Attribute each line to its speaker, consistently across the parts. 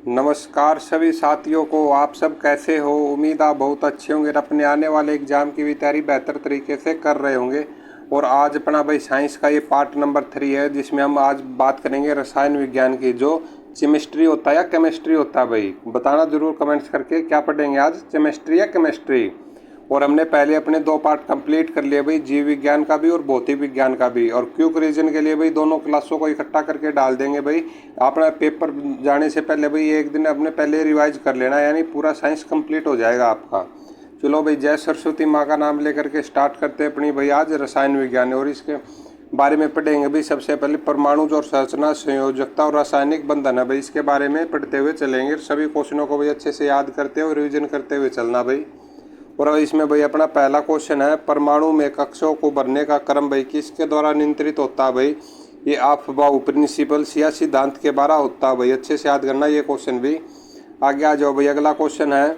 Speaker 1: नमस्कार सभी साथियों को। आप सब कैसे हो? उम्मीद आप बहुत अच्छे होंगे और अपने आने वाले एग्ज़ाम की भी तैयारी बेहतर तरीके से कर रहे होंगे। और आज अपना भाई साइंस का ये पार्ट नंबर 3 है, जिसमें हम आज बात करेंगे रसायन विज्ञान की। जो केमिस्ट्री होता है या केमिस्ट्री होता है भाई, बताना ज़रूर कमेंट्स करके क्या पढ़ेंगे आज, केमिस्ट्री या केमिस्ट्री। और हमने पहले अपने 2 पार्ट कंप्लीट कर लिए भाई, जीव विज्ञान का भी और भौतिक विज्ञान का भी। और क्विक रीजन के लिए भाई दोनों क्लासों को इकट्ठा करके डाल देंगे भाई। अपना पेपर जाने से पहले भाई एक दिन अपने पहले रिवाइज कर लेना, यानी पूरा साइंस कंप्लीट हो जाएगा आपका। चलो भाई, जय सरस्वती माँ का नाम लेकर के स्टार्ट करते हैं अपनी भाई आज रसायन विज्ञान। और इसके बारे में पढ़ेंगे भाई सबसे पहले परमाणु और संरचना, संयोजकता और रासायनिक बंधन है भाई, इसके बारे में पढ़ते हुए चलेंगे। सभी क्वेश्चनों को भाई अच्छे से याद करते हुए रिविजन करते हुए चलना भाई। और अब इसमें भाई अपना पहला क्वेश्चन है, परमाणु में कक्षों को भरने का क्रम भाई किसके द्वारा नियंत्रित होता है भाई? ये अफबाऊ प्रिंसिपल या सिद्धांत के द्वारा होता है भाई। अच्छे से याद करना ये क्वेश्चन भी। आगे आ जाओ भाई, अगला क्वेश्चन है,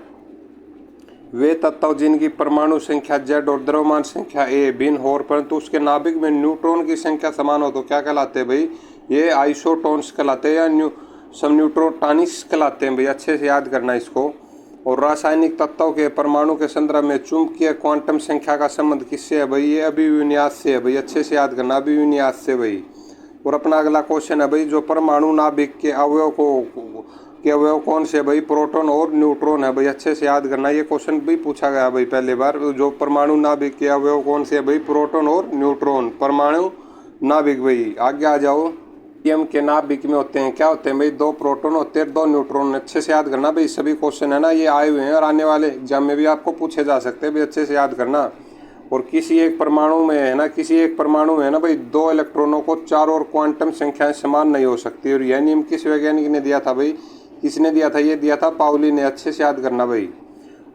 Speaker 1: वे तत्व जिनकी परमाणु संख्या Z और द्रव्यमान संख्या A भिन्न हो परंतु उसके नाभिक में न्यूट्रॉन की संख्या समान हो तो क्या कहलाते हैं भाई? ये आइसोटोन्स कहलाते हैं या समन्यूट्रोटॉनिक्स कहलाते हैं भाई। अच्छे से याद करना इसको। और रासायनिक तत्वों के परमाणु के संदर्भ में चुंबकीय क्वांटम संख्या का संबंध किससे है भाई? ये अभिविन्यास से है भाई। अच्छे से याद करना, अभिविन्यास से भाई। और अपना अगला क्वेश्चन है भाई, जो परमाणु नाभिक के अवयव कौन से भाई? प्रोटॉन और न्यूट्रॉन है भाई। अच्छे से याद करना, ये क्वेश्चन भी पूछा गया भाई पहले बार। जो परमाणु नाभिक के अवयव कौन से है भाई? प्रोटॉन और न्यूट्रॉन, परमाणु नाभिक भाई। आगे आ जाओ, हीलियम के नाभिक में होते हैं, क्या होते हैं भाई? 2 प्रोटॉन होते हैं, 2 न्यूट्रॉन। अच्छे से याद करना भाई, सभी क्वेश्चन है ना ये आए हुए हैं और आने वाले एग्जाम में भी आपको पूछे जा सकते हैं भाई। अच्छे से याद करना। और किसी एक परमाणु में है ना भाई, 2 इलेक्ट्रॉनों को 4 और क्वांटम संख्याएं समान नहीं हो सकती। और यह नियम किस वैज्ञानिक ने दिया था भाई? किसने दिया था? ये दिया था पाउली ने। अच्छे से याद करना भाई।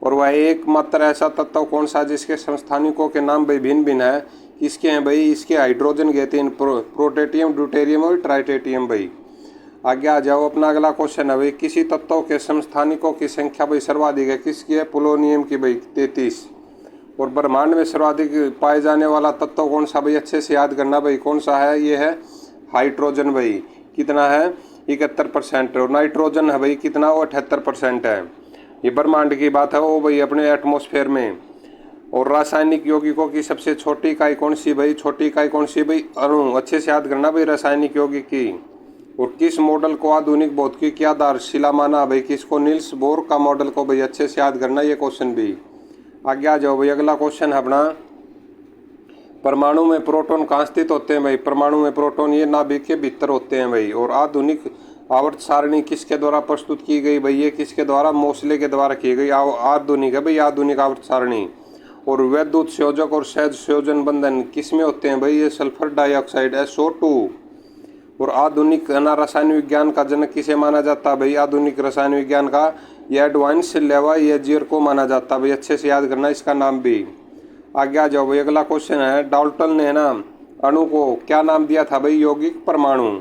Speaker 1: और वह एकमात्र ऐसा तत्व कौन सा जिसके समस्थानिकों के नाम भाई भिन्न भिन्न है? किसके हैं भाई? इसके हाइड्रोजन कहते हैं, प्रोटेटियम, ड्यूटेरियम और ट्राइटेटियम भाई। आगे आ जाओ, अपना अगला क्वेश्चन है भाई, किसी तत्व के समस्थानिकों की संख्या भाई सर्वाधिक है, किसकी है? पोलोनियम की भाई, 33। और ब्रह्मांड में सर्वाधिक पाए जाने वाला तत्व कौन सा भाई? अच्छे से याद करना भाई, कौन सा है? ये है हाइड्रोजन भाई। कितना है? 71%। और नाइट्रोजन है भाई कितना? वो 78% है। ये ब्रह्मांड की बात है वो भाई, अपने एटमॉस्फेयर में। और रासायनिक यौगिकों की सबसे छोटी इकाई कौन सी भाई? छोटी इकाई कौन सी भाई? अणु। अच्छे से याद करना भाई, रासायनिक यौगिक की। और किस मॉडल को आधुनिक भौतिकी की आधारशिला माना भाई? किसको? नील्स बोर का मॉडल को भाई। अच्छे से याद करना ये क्वेश्चन भी। आगे आ जाओ भाई, अगला क्वेश्चन है अपना, परमाणु में प्रोटॉन कहाँ स्थित होते हैं भाई? परमाणु में प्रोटॉन ये नाभिक के भीतर होते हैं भाई। और आधुनिक आवर्त सारणी किसके द्वारा प्रस्तुत की गई भाई? ये किसके द्वारा? मोसले के द्वारा की गई आधुनिक है भाई, आधुनिक आवर्त सारणी। और वैद्युत संयोजक और सहज संयोजन बंधन किस में होते हैं भाई? ये सल्फर डाइऑक्साइड, SO2। और आधुनिक रसायन विज्ञान का जनक किसे माना जाता है भाई? आधुनिक रसायन विज्ञान का ये एडवांस लेवाइयर को माना जाता है भाई। अच्छे से याद करना इसका नाम भी। आगे आ जाओ भाई, अगला क्वेश्चन है, डाल्टन ने ना अणु को क्या नाम दिया था भाई? यौगिक परमाणु।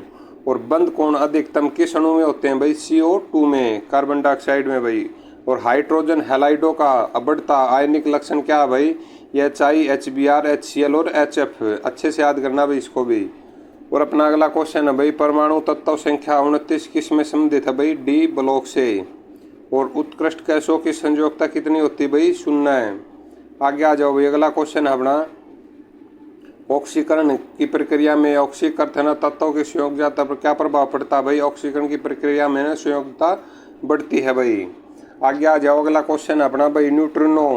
Speaker 1: और बंद कोण अधिकतम किस अणु में होते हैं भाई? CO2 में, कार्बन डाइऑक्साइड में भाई। और हाइड्रोजन हैलाइडों का अबड़ता आयनिक लक्षण क्या है भाई? ये HI, HBr, HCl और HF। अच्छे से याद करना भाई इसको भी। और अपना अगला क्वेश्चन है भाई, परमाणु तत्व संख्या 29 किस में संबंधित है भाई? D ब्लॉक से। और उत्कृष्ट गैसों की संयोजकता कितनी होती है भाई? 0 है। आगे आ जाओ भाई, अगला क्वेश्चन है अपना, ऑक्सीकरण की प्रक्रिया में ऑक्सीकरण तत्वों की संयोजकता पर क्या प्रभाव पड़ता है भाई? ऑक्सीकरण की प्रक्रिया में ना संयोजकता बढ़ती है भाई। आगे आ जाओ, अगला क्वेश्चन है अपना भाई, न्यूट्रिनो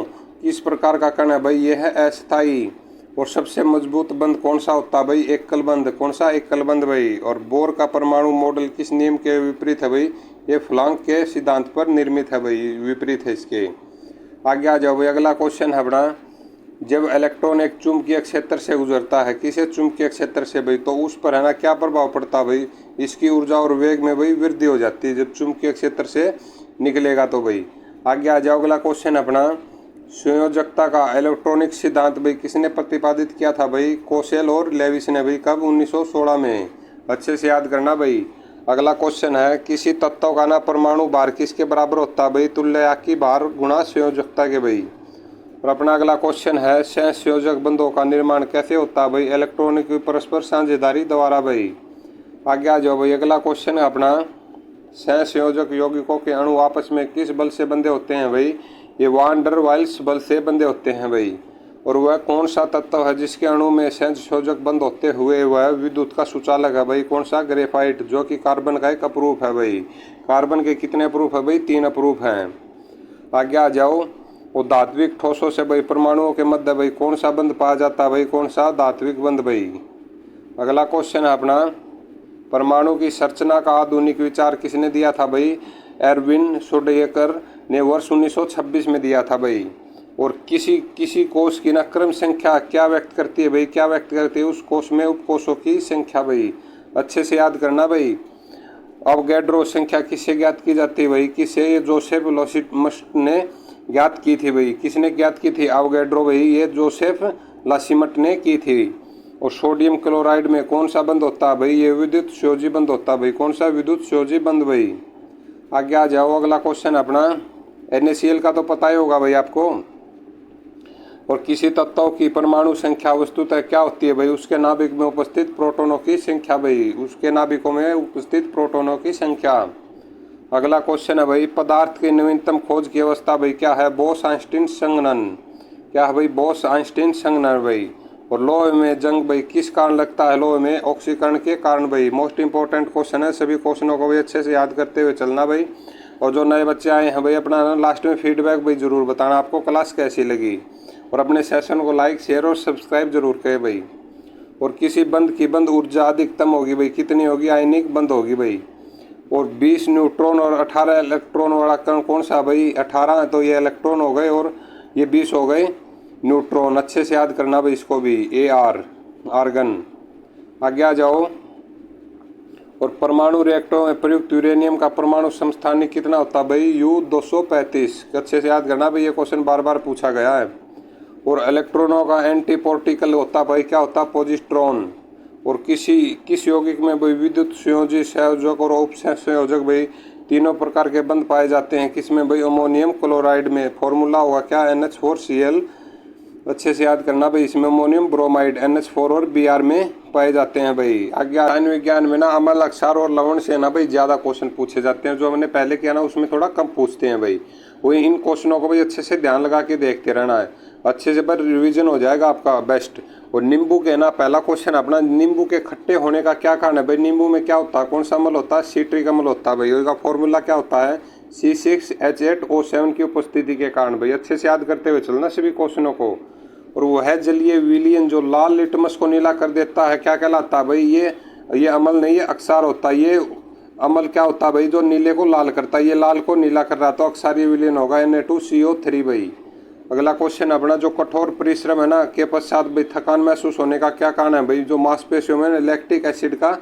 Speaker 1: किस प्रकार का कण है भाई? ये है अस्थायी। और सबसे मजबूत बंध कौन सा होता है भाई? एकल बंध। कौन सा? एकल बंध भाई। और बोर का परमाणु मॉडल किस नियम के विपरीत है भाई? ये प्लैंक के सिद्धांत पर निर्मित है भाई, विपरीत है इसके। आगे आ जाओ भाई, अगला क्वेश्चन है अपना, जब इलेक्ट्रॉन एक चुंबकीय क्षेत्र से गुजरता है, किसे चुंबकीय क्षेत्र से भाई, तो उस पर है ना क्या प्रभाव पड़ता है भाई? इसकी ऊर्जा और वेग में भाई वृद्धि हो जाती है जब चुंबकीय क्षेत्र से निकलेगा तो भाई। आगे आ जाओ, अगला क्वेश्चन अपना, संयोजकता का इलेक्ट्रॉनिक सिद्धांत भाई किसने प्रतिपादित किया था भाई? कोसेल और लेविस ने भाई। कब? 1916 में। अच्छे से याद करना भाई। अगला क्वेश्चन है, किसी तत्व का ना परमाणु भार किसके बराबर होता है भाई? तुल्यकालिक भार गुणा संयोजकता के भाई। और अपना अगला क्वेश्चन है, सहसंयोजक बंधों का निर्माण कैसे होता है भाई? इलेक्ट्रॉनिक परस्पर साझेदारी द्वारा भाई। आगे आ जाओ भाई, अगला क्वेश्चन है अपना, सहसंयोजक यौगिकों के अणु आपस में किस बल से बंधे होते हैं भाई? ये वान डर वाल्स बल से बंधे होते हैं भाई। और वह कौन सा तत्व है जिसके अणु में सहसंयोजक बंद होते हुए वह विद्युत का सुचालक है भाई? कौन सा? ग्रेफाइट, जो कि कार्बन का एक अप्रूफ है भाई। कार्बन के कितने अप्रूफ है भाई? 3 अप्रूफ हैं। आगे आ जाओ। वो धात्विक ठोसों से भाई परमाणुओं के मध्य भाई कौन सा बंध पाया जाता है भाई? कौन सा? धात्विक बंध भाई। अगला क्वेश्चन है अपना, परमाणु की संरचना का आधुनिक विचार किसने दिया था भाई? एरविन शोडेकर ने वर्ष 1926 में दिया था भाई। और किसी कोष की ना क्रम संख्या क्या व्यक्त करती है भाई? क्या व्यक्त करती है? उस कोष में उपकोषों की संख्या भाई। अच्छे से याद करना भाई। अवोगाड्रो संख्या किससे ज्ञात की जाती है भाई? किसे? ये जोसेफ लासिमट ने ज्ञात की थी भाई। किसने ज्ञात की थी? अवोगाड्रो भाई, ये जोसेफ लासिमट ने की थी। और सोडियम क्लोराइड में कौन सा बंध होता है भाई? ये विद्युत संयोजी बंध होता है भाई। कौन सा? विद्युत संयोजी बंध भाई। आगे आ जाओ। अगला क्वेश्चन अपना, NaCl का तो पता ही होगा भाई आपको। और किसी तत्व की परमाणु संख्या वस्तुतः क्या होती है भाई? उसके नाभिक में उपस्थित प्रोटॉनों की संख्या भाई। उसके नाभिकों में उपस्थित प्रोटॉनों की संख्या। अगला क्वेश्चन है भाई, पदार्थ की नवीनतम खोज की अवस्था भाई क्या है? बोस आइंस्टीन संघनन। क्या है भाई? बोस आइंस्टीन संघनन भाई। और लोहे में जंग भाई किस कारण लगता है? लोहे में ऑक्सीकरण के कारण भाई। मोस्ट इंपॉर्टेंट क्वेश्चन है, सभी क्वेश्चनों को भी अच्छे से याद करते हुए चलना भाई। और जो नए बच्चे आए हैं भाई, अपना लास्ट में फीडबैक भाई जरूर बताना आपको क्लास कैसी लगी। और अपने सेशन को लाइक, शेयर और सब्सक्राइब जरूर करें भाई। और किसी बंध की बंध ऊर्जा अधिकतम होगी भाई, कितनी होगी? आयनिक बंध होगी भाई। और 20 न्यूट्रॉन और 18 इलेक्ट्रॉन वाला कण कौन सा भाई? 18 है तो ये इलेक्ट्रॉन हो गए और ये 20 हो गए न्यूट्रॉन। अच्छे से याद करना भाई इसको भी। AR argon. आगे आ जाओ। और परमाणु रिएक्टरों में प्रयुक्त यूरेनियम का परमाणु समस्थानिक कितना होता है भाई? U-235। अच्छे से याद करना भाई, ये क्वेश्चन बार बार पूछा गया है। और इलेक्ट्रॉनों का एंटी पार्टिकल होता भाई क्या होता? पॉजिट्रॉन। और किस यौगिक में भाई विद्युत संयोजी, संयोजक और उपसंयोजक भाई तीनों प्रकार के बंध पाए जाते हैं? किसमें भाई? अमोनियम क्लोराइड में। फॉर्मूला होगा क्या? NH4Cl। अच्छे से याद करना भाई। इसमें अमोनियम ब्रोमाइड NH4 और Br में पाए जाते हैं भाई। रसायन विज्ञान में ना अम्ल, अक्षार और लवण से ना भाई ज़्यादा क्वेश्चन पूछे जाते हैं। जो हमने पहले किया ना उसमें थोड़ा कम पूछते हैं भाई। वही इन क्वेश्चनों को भाई अच्छे से ध्यान लगा के देखते रहना है। अच्छे से पर रिवीजन हो जाएगा आपका बेस्ट। और नींबू के ना पहला क्वेश्चन अपना, नींबू के खट्टे होने का क्या कारण है भाई? नींबू में क्या होता है? कौन सा अम्ल होता है? सिट्रिक अम्ल होता है भाई। उसका फॉर्मूला क्या होता है? C6H8O7 की उपस्थिति के कारण भाई। अच्छे से याद करते हुए चलना सभी क्वेश्चनों को। और वह जलीय विलयन जो लाल लिटमस को नीला कर देता है क्या कहलाता है भाई? ये अम्ल नहीं, ये अक्षार होता है। ये अम्ल क्या होता है भाई? जो नीले को लाल करता है। ये लाल को नीला कर रहा है तो अक्षारीय विलयन होगा Na2CO3 भाई। अगला क्वेश्चन अपना, जो कठोर परिश्रम है ना के पश्चात भाई थकान महसूस होने का क्या कारण है भाई? जो मांसपेशियों में लैक्टिक एसिड का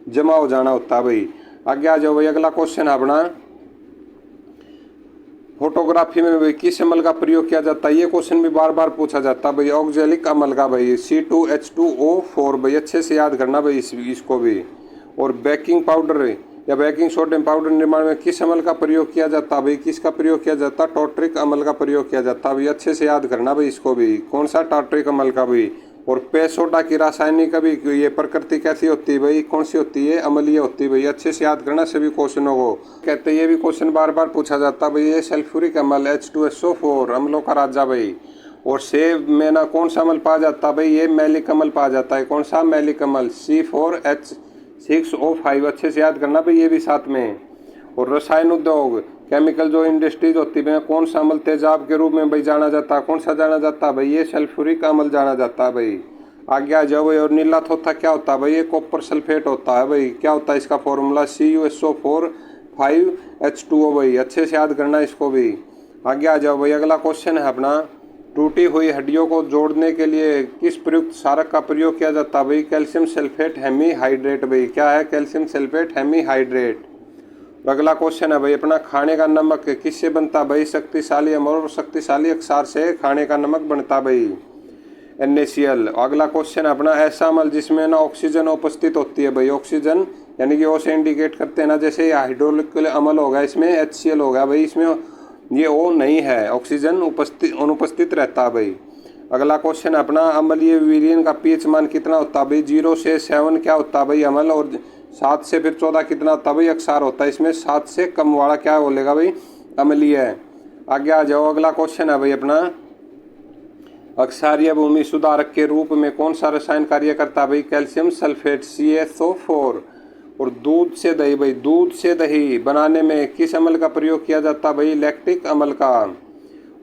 Speaker 1: जमा हो जाना होता है भाई। आगे आ जाओ भाई। अगला क्वेश्चन अपना, फोटोग्राफी में भाई किस अम्ल का प्रयोग किया जाता है? ये क्वेश्चन भी बार बार पूछा जाता है भाई। ऑक्जेलिक अम्ल का भाई। C2H2O4 भाई। अच्छे से याद करना भाई इसको भी। और बेकिंग पाउडर या बेकिंग सोडियम पाउडर निर्माण में किस अम्ल का प्रयोग किया जाता है भाई? किसका प्रयोग किया जाता है? टार्टरिक अम्ल का प्रयोग किया जाता है भाई। अच्छे से याद करना भाई इसको भी। कौन सा? टार्टरिक अम्ल का भाई। और पे सोडा की रासायनिक अभी ये प्रकृति कैसी होती है भाई? कौन सी होती है? अम्लीय होती है भाई। अच्छे से याद करना सभी क्वेश्चनों को। कहते हैं ये भी क्वेश्चन बार बार पूछा जाता है भाई। ये सल्फ्यूरिक अम्ल H2SO4 अम्लों का राजा भाई। और सेब में ना कौन सा अम्ल पाया जाता है भाई? ये मैलिक अम्ल पाया जाता है। कौन सा? मैलिक अम्ल C4H6O5। अच्छे से याद करना भाई ये भी साथ में। और रसायन उद्योग, केमिकल जो इंडस्ट्रीज होती है कौन सा अम्ल तेजाब के रूप में भाई जाना जाता है? कौन सा जाना जाता है भाई? ये सल्फ्यूरिक अम्ल जाना जाता है भाई। आगे आ जाओ भाई। और नीला थोथा क्या होता है भाई? ये कॉपर सल्फेट होता है भाई। क्या होता है इसका फॉर्मूला? CuSO4 5H2O भाई। अच्छे से याद करना इसको भी। आगे आ जाओ भाई। अगला क्वेश्चन है अपना, टूटी हुई हड्डियों को जोड़ने के लिए किस प्रयुक्त क्षारक का प्रयोग किया जाता है भाई? कैल्शियम सल्फेट हेमीहाइड्रेट भाई। क्या है? Calcium sulphate hemihydrate. अगला क्वेश्चन है भाई अपना, खाने का नमक किससे बनता भाई? शक्तिशाली अम्ल और शक्तिशाली अक्षार से खाने का नमक बनता भाई। NaCl। अगला क्वेश्चन अपना, ऐसा अम्ल जिसमें ना ऑक्सीजन उपस्थित होती है भाई। ऑक्सीजन यानी कि O से इंडिकेट करते हैं ना, जैसे हाइड्रोलिक अम्ल होगा इसमें HCl होगा भाई। इसमें ये O नहीं है, ऑक्सीजन अनुपस्थित रहता है भाई। अगला क्वेश्चन अपना, अम्लीय विलयन का pH मान कितना होता है भाई? 0 से 7 क्या होता है भाई अम्ल? और 7 से फिर 14 कितना होता है भाई, अक्षार होता है। इसमें 7 से कम वाला क्या बोलेगा भाई, अम्लीय है। आगे आ जाओ, अगला क्वेश्चन है भाई अपना, अक्षारीय भूमि सुधारक के रूप में कौन सा रसायन कार्य करता है भाई, कैल्शियम सल्फेट CaSO4। और दूध से दही भाई, दूध से दही बनाने में किस अम्ल का प्रयोग किया जाता है भाई, लैक्टिक अम्ल का।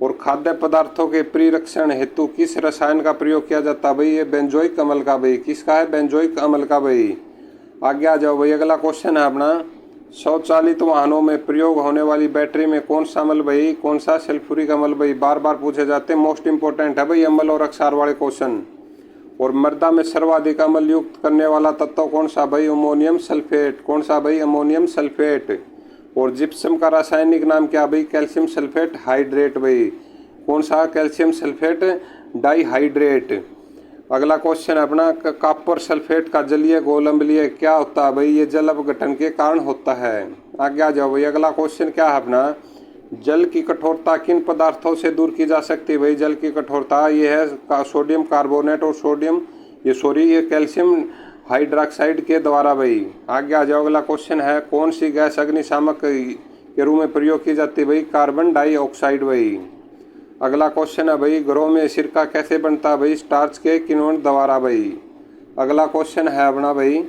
Speaker 1: और खाद्य पदार्थों के परिरक्षण हेतु किस रसायन का प्रयोग किया जाता है भाई, ये बेंजोइक अम्ल का भाई। किसका है, बेंजोइक अम्ल का भाई। आगे आ जाओ भाई, अगला क्वेश्चन है अपना, स्वचालित वाहनों में प्रयोग होने वाली बैटरी में कौन सा अम्ल भाई, कौन सा सल्फ्यूरिक अम्ल भाई, बार बार पूछे जाते हैं, मोस्ट इंपोर्टेंट है भाई अम्ल और अक्षर वाले क्वेश्चन। और मृदा में सर्वाधिक अम्ल युक्त करने वाला तत्व कौन सा भाई, अमोनियम सल्फेट। कौन सा भाई, अमोनियम सल्फेट। और जिप्सम का रासायनिक नाम क्या भाई, कैल्शियम सल्फेट हाइड्रेट भाई। कौन सा, कैल्शियम सल्फेट डाइहाइड्रेट। अगला क्वेश्चन अपना, कॉपर सल्फेट का जलीय घोल अम्लीय क्या होता है भाई, ये जल अपघटन के कारण होता है। आगे आ जाओ भाई, अगला क्वेश्चन क्या है अपना, जल की कठोरता किन पदार्थों से दूर की जा सकती है भाई, जल की कठोरता ये है सोडियम कार्बोनेट और ये कैल्शियम हाइड्रोक्साइड के द्वारा भाई। आगे आ जाओ, अगला क्वेश्चन है, कौन सी गैस अग्निशामक के रूप में प्रयोग की जाती है भाई, कार्बन डाइऑक्साइड भाई। अगला क्वेश्चन है भाई, घरों में सिरका कैसे बनता है भाई, स्टार्च के किण्वन द्वारा भाई। अगला क्वेश्चन है अपना भाई,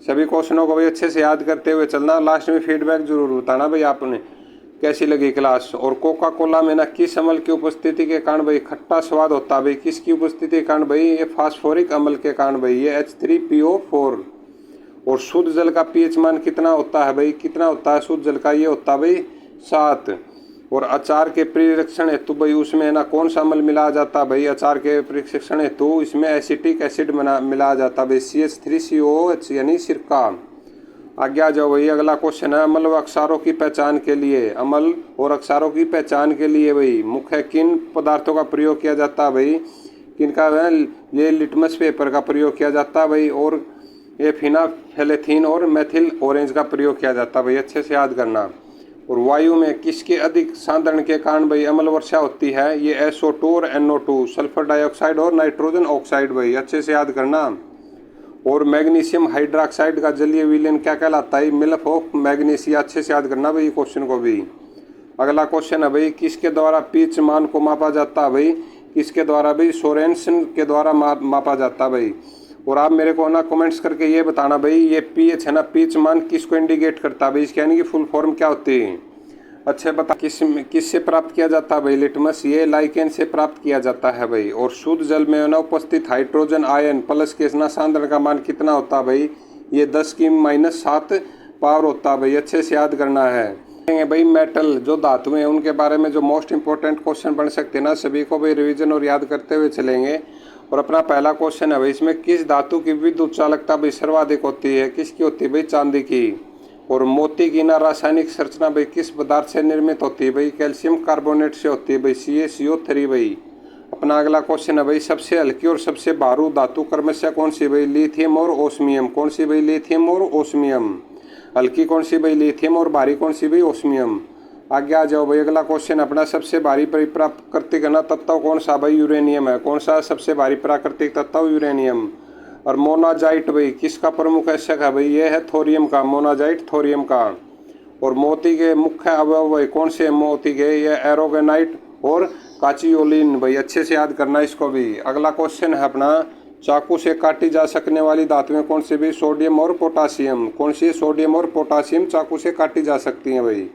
Speaker 1: सभी क्वेश्चनों को भाई अच्छे से याद करते हुए चलना, लास्ट में फीडबैक जरूर बताना भाई आपने कैसी लगी क्लास। और कोका कोला में ना किस अम्ल की उपस्थिति के कारण भाई खट्टा स्वाद होता है भाई, किसकी उपस्थिति के कारण भाई, ये फास्फोरिक अम्ल के कारण भाई, ये H3PO4। और शुद्ध जल का pH मान कितना होता है भाई, कितना होता है शुद्ध जल का, ये होता है भाई 7। और अचार के परिरक्षण हेतु भाई उसमें ना कौन सा अम्ल मिलाया जाता है भाई, अचार के परिरक्षण हेतु इसमें एसिटिक एसिड मिलाया जाता है भाई, CH3COOH यानी सिरका। आगे आ जाओ भाई, अगला क्वेश्चन है, अम्ल व अक्षारों की पहचान के लिए, अम्ल और अक्षारों की पहचान के लिए भाई मुख्य किन पदार्थों का प्रयोग किया जाता है भाई, किनका है, ये लिटमस पेपर का प्रयोग किया जाता है भाई। और ये फिनाफेलेथीन और मेथिल ऑरेंज का प्रयोग किया जाता है भाई, अच्छे से याद करना। और वायु में किसके अधिक सांद्रण के कारण भाई अम्ल वर्षा होती है, ये SO2 और NO2 सल्फर डाइऑक्साइड और नाइट्रोजन ऑक्साइड भाई, अच्छे से याद करना। और मैग्नीशियम हाइड्रोक्साइड का जलीय विलयन क्या कहलाता है, मिल्क ऑफ मैग्नीशिया, अच्छे से याद करना भाई क्वेश्चन को भी। अगला क्वेश्चन है भाई, किसके द्वारा पीएच मान को मापा जाता है भाई, किसके द्वारा भाई, सोरेनसन के द्वारा मापा जाता है भाई। और आप मेरे को ना कमेंट्स करके ये बताना भाई, ये पीएच है ना, पीएच मान किसको इंडिकेट करता है भाई, इसके यानी कि फुल फॉर्म क्या होती है। अच्छा बता, किससे प्राप्त किया जाता है भाई, लिटमस, ये लाइकेन से प्राप्त किया जाता है भाई। और शुद्ध जल में ना उपस्थित हाइड्रोजन आयन प्लस के ना सांद्रण का मान कितना होता है भाई, ये 10⁻⁷ पावर होता है भाई, अच्छे से याद करना है भाई। मेटल जो धातुएं हैं उनके बारे में जो मोस्ट इंपॉर्टेंट क्वेश्चन बन सकते हैं ना, सभी को भाई रिवीजन और याद करते हुए चलेंगे। और अपना पहला क्वेश्चन है भाई, इसमें किस धातु की विद्युत चालकता भाई सर्वाधिक होती है, किसकी होती है भाई, चांदी की। और मोती की ना रासायनिक संरचना भाई किस पदार्थ से निर्मित होती है भाई, कैल्शियम कार्बोनेट से होती है भाई, CaCO3 भाई। अपना अगला क्वेश्चन है भाई, सबसे हल्की और सबसे भारू धातु क्रमशः कौन सी भाई, लिथियम और ओस्मियम। कौन सी भाई, लिथियम और ओस्मियम। हल्की कौन सी भाई, लिथियम, और भारी कौन सी भाई, ओस्मियम। आगे आ जाओ भाई, अगला क्वेश्चन अपना, सबसे भारी प्राकृतिक ना तत्व कौन सा भाई, यूरेनियम है। कौन सा सबसे भारी प्राकृतिक तत्व, यूरेनियम। और मोनाजाइट भाई किसका प्रमुख ऐशक है भाई, ये है थोरियम का, मोनाजाइट थोरियम का। और मोती के मुख्य अवयव भाई कौन से मोती के, ये एरोगेनाइट और काचियोलिन भाई, अच्छे से याद करना इसको भी। अगला क्वेश्चन है अपना, चाकू से काटी जा सकने वाली धातुएं कौन सी भी, सोडियम और पोटासियम। कौन सी, सोडियम और पोटासियम चाकू से काटी जा सकती हैं भाई।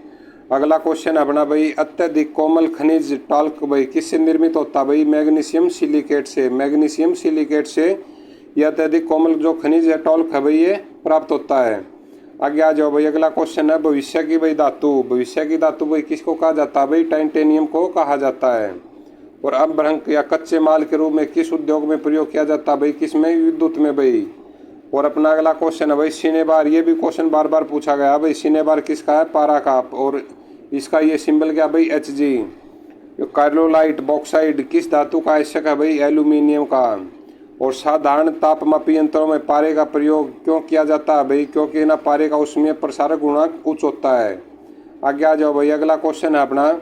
Speaker 1: अगला क्वेश्चन है अपना भाई, अत्यधिक कोमल खनिज टाल्क भाई किससे निर्मित होता है भाई, मैग्नीशियम सिलिकेट से। मैग्नीशियम सिलिकेट से यह अत्यधिक कोमल जो खनिज है टॉल्क है भाई, ये प्राप्त होता है। आगे आ जाओ भाई, अगला क्वेश्चन है, भविष्य की भाई धातु, भविष्य की धातु भाई किसको कहा जाता है भाई, टाइटेनियम को कहा जाता है। और अभ्रंक या कच्चे माल के रूप में किस उद्योग में प्रयोग किया जाता है भाई, किसमें, विद्युत में भाई। और अपना अगला क्वेश्चन है भाई, सिनेबार, ये भी क्वेश्चन बार बार पूछा गया भाई, सिनेबार किसका है, पारा का। और इसका ये सिंबल क्या भाई, Hg। कार्लोलाइट बॉक्साइड किस धातु का आवश्यक है भाई, एल्यूमिनियम का। और साधारण तापमापी यंत्रों में पारे का प्रयोग क्यों किया जाता है भाई, क्योंकि ना पारे का उसमें प्रसारक गुणांक उच्च होता है। आगे आ जाओ भाई, अगला क्वेश्चन है अपना,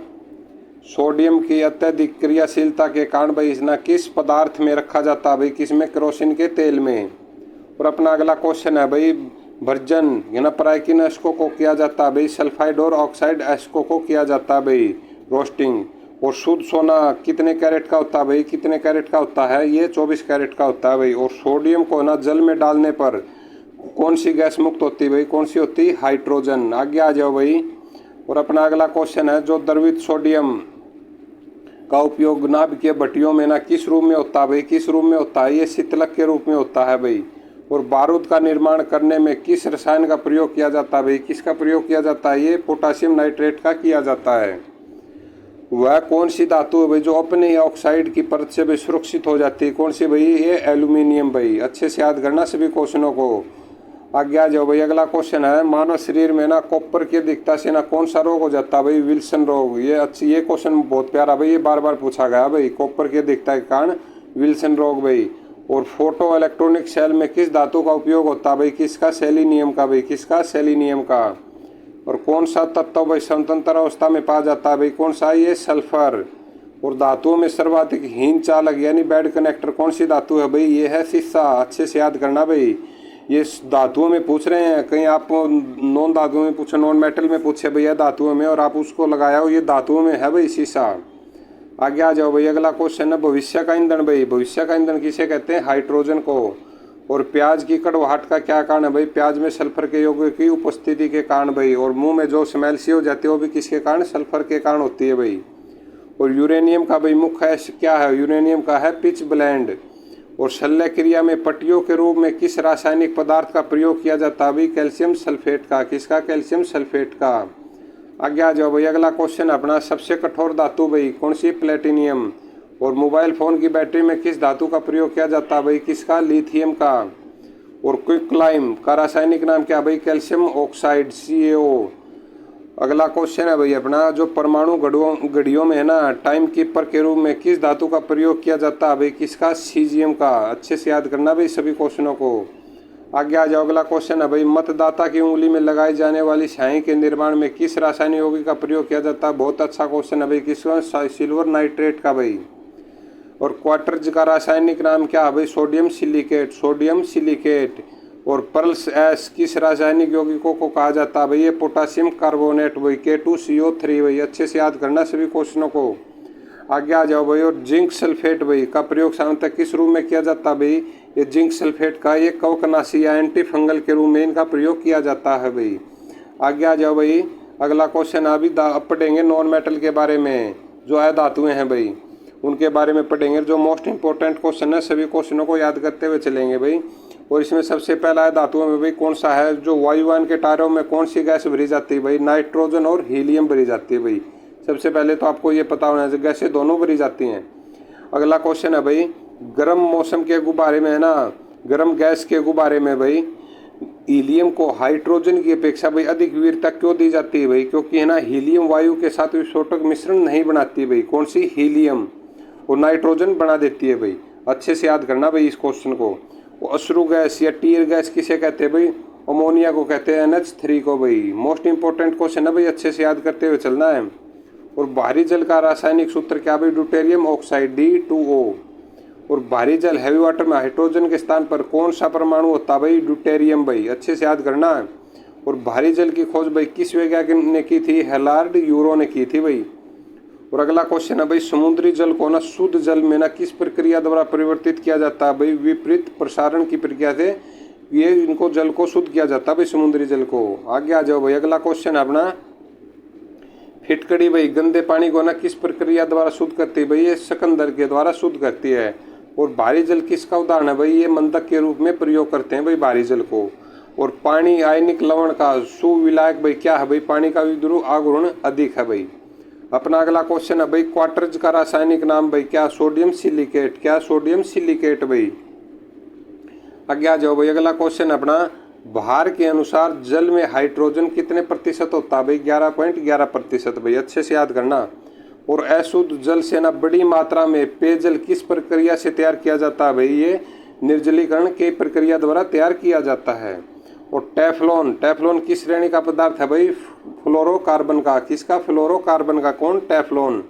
Speaker 1: सोडियम की अत्यधिक क्रियाशीलता के कारण भाई ना किस पदार्थ में रखा जाता है भाई, किसमें, केरोसिन के तेल में। और अपना अगला क्वेश्चन है भाई, वर्जन यानी प्राइकिन एस्को को किया जाता है भाई सल्फाइड और ऑक्साइड एस्को को किया जाता है भाई रोस्टिंग। और शुद्ध सोना कितने कैरेट का होता है भाई, कितने कैरेट का होता है, ये 24 कैरेट का होता है भाई। और सोडियम को ना जल में डालने पर कौन सी गैस मुक्त होती है भाई, कौन सी होती है, हाइड्रोजन। आगे आ जाओ भाई। और अपना अगला क्वेश्चन है, जो द्रवित सोडियम का उपयोग नाभिकीय भट्टियों में ना किस रूप में होता है भाई, किस रूप में होता है, ये शीतलक के रूप में होता है भाई। और बारूद का निर्माण करने में किस रसायन का प्रयोग किया जाता है भाई, किसका प्रयोग किया जाता है, ये पोटासियम नाइट्रेट का किया जाता है। वह कौन सी धातु है भाई जो अपने ही ऑक्साइड की परत से भी सुरक्षित हो जाती है, कौन सी भाई, ये एल्यूमिनियम भाई। अच्छे से याद करना सभी क्वेश्चनों को। आगे आ जाओ भाई। अगला क्वेश्चन है, मानव शरीर में ना कॉपर की अधिकता से ना कौन सा रोग हो जाता है भाई, विल्सन रोग। ये क्वेश्चन बहुत प्यारा भाई, ये बार बार पूछा गया भाई। कॉपर की अधिकता के कारण विल्सन रोग भाई। और फोटो इलेक्ट्रॉनिक सेल में किस धातु का उपयोग होता है भाई, किसका, सेलिनियम का भाई, किसका, सेलिनियम का। और कौन सा तत्व भाई स्वतंत्र अवस्था में पाया जाता है भाई, कौन सा, ये सल्फर। और धातुओं में सर्वाधिक हीन चालक यानी बैड कनेक्टर कौन सी धातु है भाई, ये है शीशा। अच्छे से याद करना भाई, ये धातुओं में पूछ रहे हैं, कहीं आप नॉन धातुओं में पूछे, नॉन मेटल में पूछे भैया धातुओं में, और आप उसको लगाया हो, ये धातुओं में है भाई शीशा। आगे आ जाओ भाई। अगला क्वेश्चन है, भविष्य का ईंधन भाई, भविष्य का ईंधन किसे कहते हैं, हाइड्रोजन को। और प्याज की कड़वाहट का क्या कारण है भाई, प्याज में सल्फर के यौगिक की उपस्थिति के कारण भाई। और मुंह में जो स्मेल सी हो जाती है वो भी किसके कारण, सल्फर के कारण होती है भाई। और यूरेनियम का भाई मुख्य क्या है, यूरेनियम का है पिच ब्लेंड। और शल्य क्रिया में पट्टियों के रूप में किस रासायनिक पदार्थ का प्रयोग किया जाता है भाई, कैल्शियम सल्फेट का, किसका, कैल्शियम सल्फेट का। आगे आ जाओ भाई। अगला क्वेश्चन अपना, सबसे कठोर धातु भाई कौन सी, प्लेटिनियम। और मोबाइल फोन की बैटरी में किस धातु का प्रयोग किया जाता है भाई, किसका, लिथियम का। और क्विकलाइम का रासायनिक नाम क्या भाई, कैल्शियम ऑक्साइड, CaO। अगला क्वेश्चन है भाई अपना, जो परमाणु घड़ियों में है ना टाइम कीपर के रूप में किस धातु का प्रयोग किया जाता है भाई, किसका, सीजियम का। अच्छे से याद करना भाई सभी क्वेश्चनों को। आगे आ जाओ। अगला क्वेश्चन है भाई, मतदाता की उंगली में लगाई जाने वाली स्याही के निर्माण में किस रासायनिक यौगिक का प्रयोग किया जाता है, बहुत अच्छा क्वेश्चन है भाई, किसका, सिल्वर नाइट्रेट का भाई। और क्वार्टर्ज का रासायनिक नाम क्या है भाई, सोडियम सिलिकेट, सोडियम सिलिकेट। और पर्ल्स एस किस रासायनिक यौगिकों को कहा जाता है भाई, ये पोटासियम कार्बोनेट भाई, K2CO3 भाई। अच्छे से याद करना सभी क्वेश्चनों को। आगे आ जाओ भाई। और जिंक सल्फेट भाई का प्रयोग सामान्यतः किस रूप में किया जाता है भाई, ये जिंक सल्फेट का ये कवकनाशी या एंटी फंगल के रूप में इनका प्रयोग किया जाता है भाई। आगे आ जाओ भाई। अगला क्वेश्चन अभी पढ़ेंगे नॉन मेटल के बारे में, जो अधातुएं हैं भाई उनके बारे में पढ़ेंगे। जो मोस्ट इंपॉर्टेंट क्वेश्चन है सभी क्वेश्चनों को याद करते हुए चलेंगे भाई। और इसमें सबसे पहला है धातुओं में भाई कौन सा है, जो वायुयान के टायरों में कौन सी गैस भरी जाती है भाई, नाइट्रोजन और हीलियम भरी जाती है भाई। सबसे पहले तो आपको ये पता होना चाहिए गैसें दोनों भरी जाती हैं। अगला क्वेश्चन है भाई, गर्म मौसम के गुब्बारे में है ना, गर्म गैस के गुब्बारे में भाई हीलियम को हाइड्रोजन की अपेक्षा भाई अधिक वीरता क्यों दी जाती है भाई, क्योंकि है ना हीलियम वायु के साथ विस्फोटक मिश्रण नहीं बनाती भाई, कौन सी, हीलियम। और नाइट्रोजन बना देती है भाई। अच्छे से याद करना भाई इस क्वेश्चन को। अश्रु गैस या टीयर गैस किसे कहते हैं भाई, अमोनिया को कहते हैं, NH3 को भाई। मोस्ट इंपॉर्टेंट क्वेश्चन है भाई, अच्छे से याद करते हुए चलना है। और भारी जल का रासायनिक सूत्र क्या भाई, ड्यूटेरियम ऑक्साइड D2O। और भारी जल हैवी वाटर में हाइड्रोजन के स्थान पर कौन सा परमाणु होता है भाई, ड्यूटेरियम भाई। अच्छे से याद करना है। और भारी जल की खोज भाई किस वैज्ञानिक ने की थी, हेलार्ड यूरो ने की थी भाई। और अगला क्वेश्चन है भाई, समुद्री जल को ना शुद्ध जल में ना किस प्रक्रिया द्वारा परिवर्तित किया जाता है भाई, विपरीत प्रसारण की प्रक्रिया से ये इनको जल को शुद्ध किया जाता है भाई, समुद्री जल को। आगे आ जाओ भाई। अगला क्वेश्चन है अपना, फिटकड़ी भाई गंदे पानी को ना किस प्रक्रिया द्वारा शुद्ध करती है भाई, ये शकंदर के द्वारा शुद्ध करती है। और भारी जल किसका उदाहरण है भाई, ये मंदक के रूप में प्रयोग करते हैं भाई भारी जल को। और पानी आयनिक लवण का सुविलायक भाई क्या है भाई, पानी का विद्युत आघूर्ण अधिक है भाई। अपना अगला क्वेश्चन है भाई, क्वार्टर्ज का रासायनिक नाम भाई क्या, सोडियम सिलिकेट, क्या, सोडियम सिलिकेट भाई। आगे आ जाओ भाई। अगला क्वेश्चन अपना, भार के अनुसार जल में हाइड्रोजन कितने प्रतिशत होता है भाई, 11.11% भाई। अच्छे से याद करना। और अशुद्ध जल से ना बड़ी मात्रा में पेयजल किस प्रक्रिया से तैयार किया जाता है भाई, ये निर्जलीकरण की प्रक्रिया द्वारा तैयार किया जाता है। और टेफ्लॉन, टेफ्लॉन किस श्रेणी का पदार्थ है भाई, फ्लोरोकार्बन का, किसका, फ्लोरोकार्बन का, कौन, टेफ्लॉन।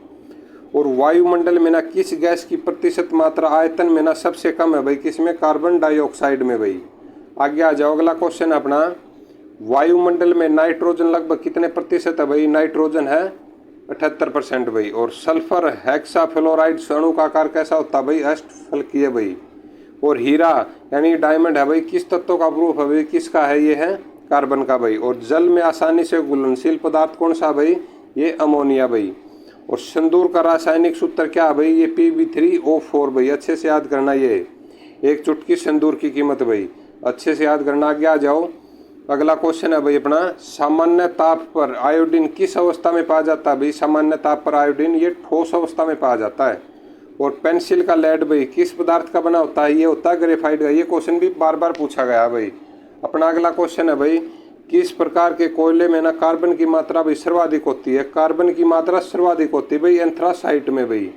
Speaker 1: और वायुमंडल में ना किस गैस की प्रतिशत मात्रा आयतन में ना सबसे कम है भाई, किसमें, कार्बन डाइऑक्साइड में भाई। आगे आ जाओ, अगला क्वेश्चन अपना, वायुमंडल में नाइट्रोजन लगभग कितने प्रतिशत है भाई? नाइट्रोजन है 78% भाई। और सल्फर हेक्साफ्लोराइड अणु का आकार कैसा होता है भाई? अष्टफलकीय भाई। और हीरा यानी डायमंड है भाई, किस तत्व का प्रूफ है भाई? किसका है? ये है कार्बन का भाई। और जल में आसानी से घुलनशील पदार्थ कौन सा भाई? ये अमोनिया भाई। और सिंदूर का रासायनिक सूत्र क्या है भाई? ये Pb3O4 भाई। अच्छे से याद करना, ये एक चुटकी सिंदूर की कीमत भाई, अच्छे से याद करना। आगे आ जाओ, अगला क्वेश्चन है भाई अपना, सामान्य ताप पर आयोडीन किस अवस्था में पाया जाता है भाई? सामान्य ताप पर आयोडीन ये ठोस अवस्था में पाया जाता है। और पेंसिल का लेड भाई किस पदार्थ का बना होता है? ये होता है ग्रेफाइट का। ये क्वेश्चन भी बार बार पूछा गया भाई। अपना अगला क्वेश्चन है भाई, किस प्रकार के कोयले में ना कार्बन की मात्रा भाई सर्वाधिक होती है? कार्बन की मात्रा सर्वाधिक होती है भाई एंथ्रासाइट में भाई।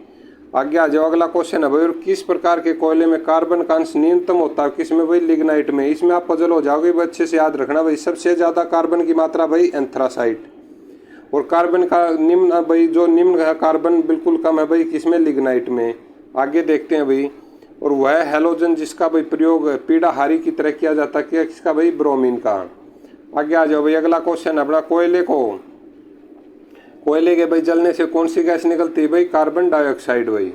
Speaker 1: आगे आ जाओ, अगला क्वेश्चन है भाई, और किस प्रकार के कोयले में कार्बन का अंश न्यूनतम होता है? किसमें भाई? लिग्नाइट में। इसमें आप पजल हो जाओगे भाई, अच्छे से याद रखना भाई। सबसे ज्यादा कार्बन की मात्रा भाई एंथ्रासाइट। और कार्बन का निम्न भाई, जो निम्न है कार्बन बिल्कुल कम है भाई, किसमें? लिग्नाइट में। आगे देखते हैं भाई, और वह हैलोजन जिसका भाई प्रयोग पीड़ाहारी की तरह किया जाता है, किसका भाई? ब्रोमीन का। आगे आ जाओ भाई, अगला क्वेश्चन अपना, कोयले के भाई जलने से कौन सी गैस निकलती है भाई? कार्बन डाइऑक्साइड भाई।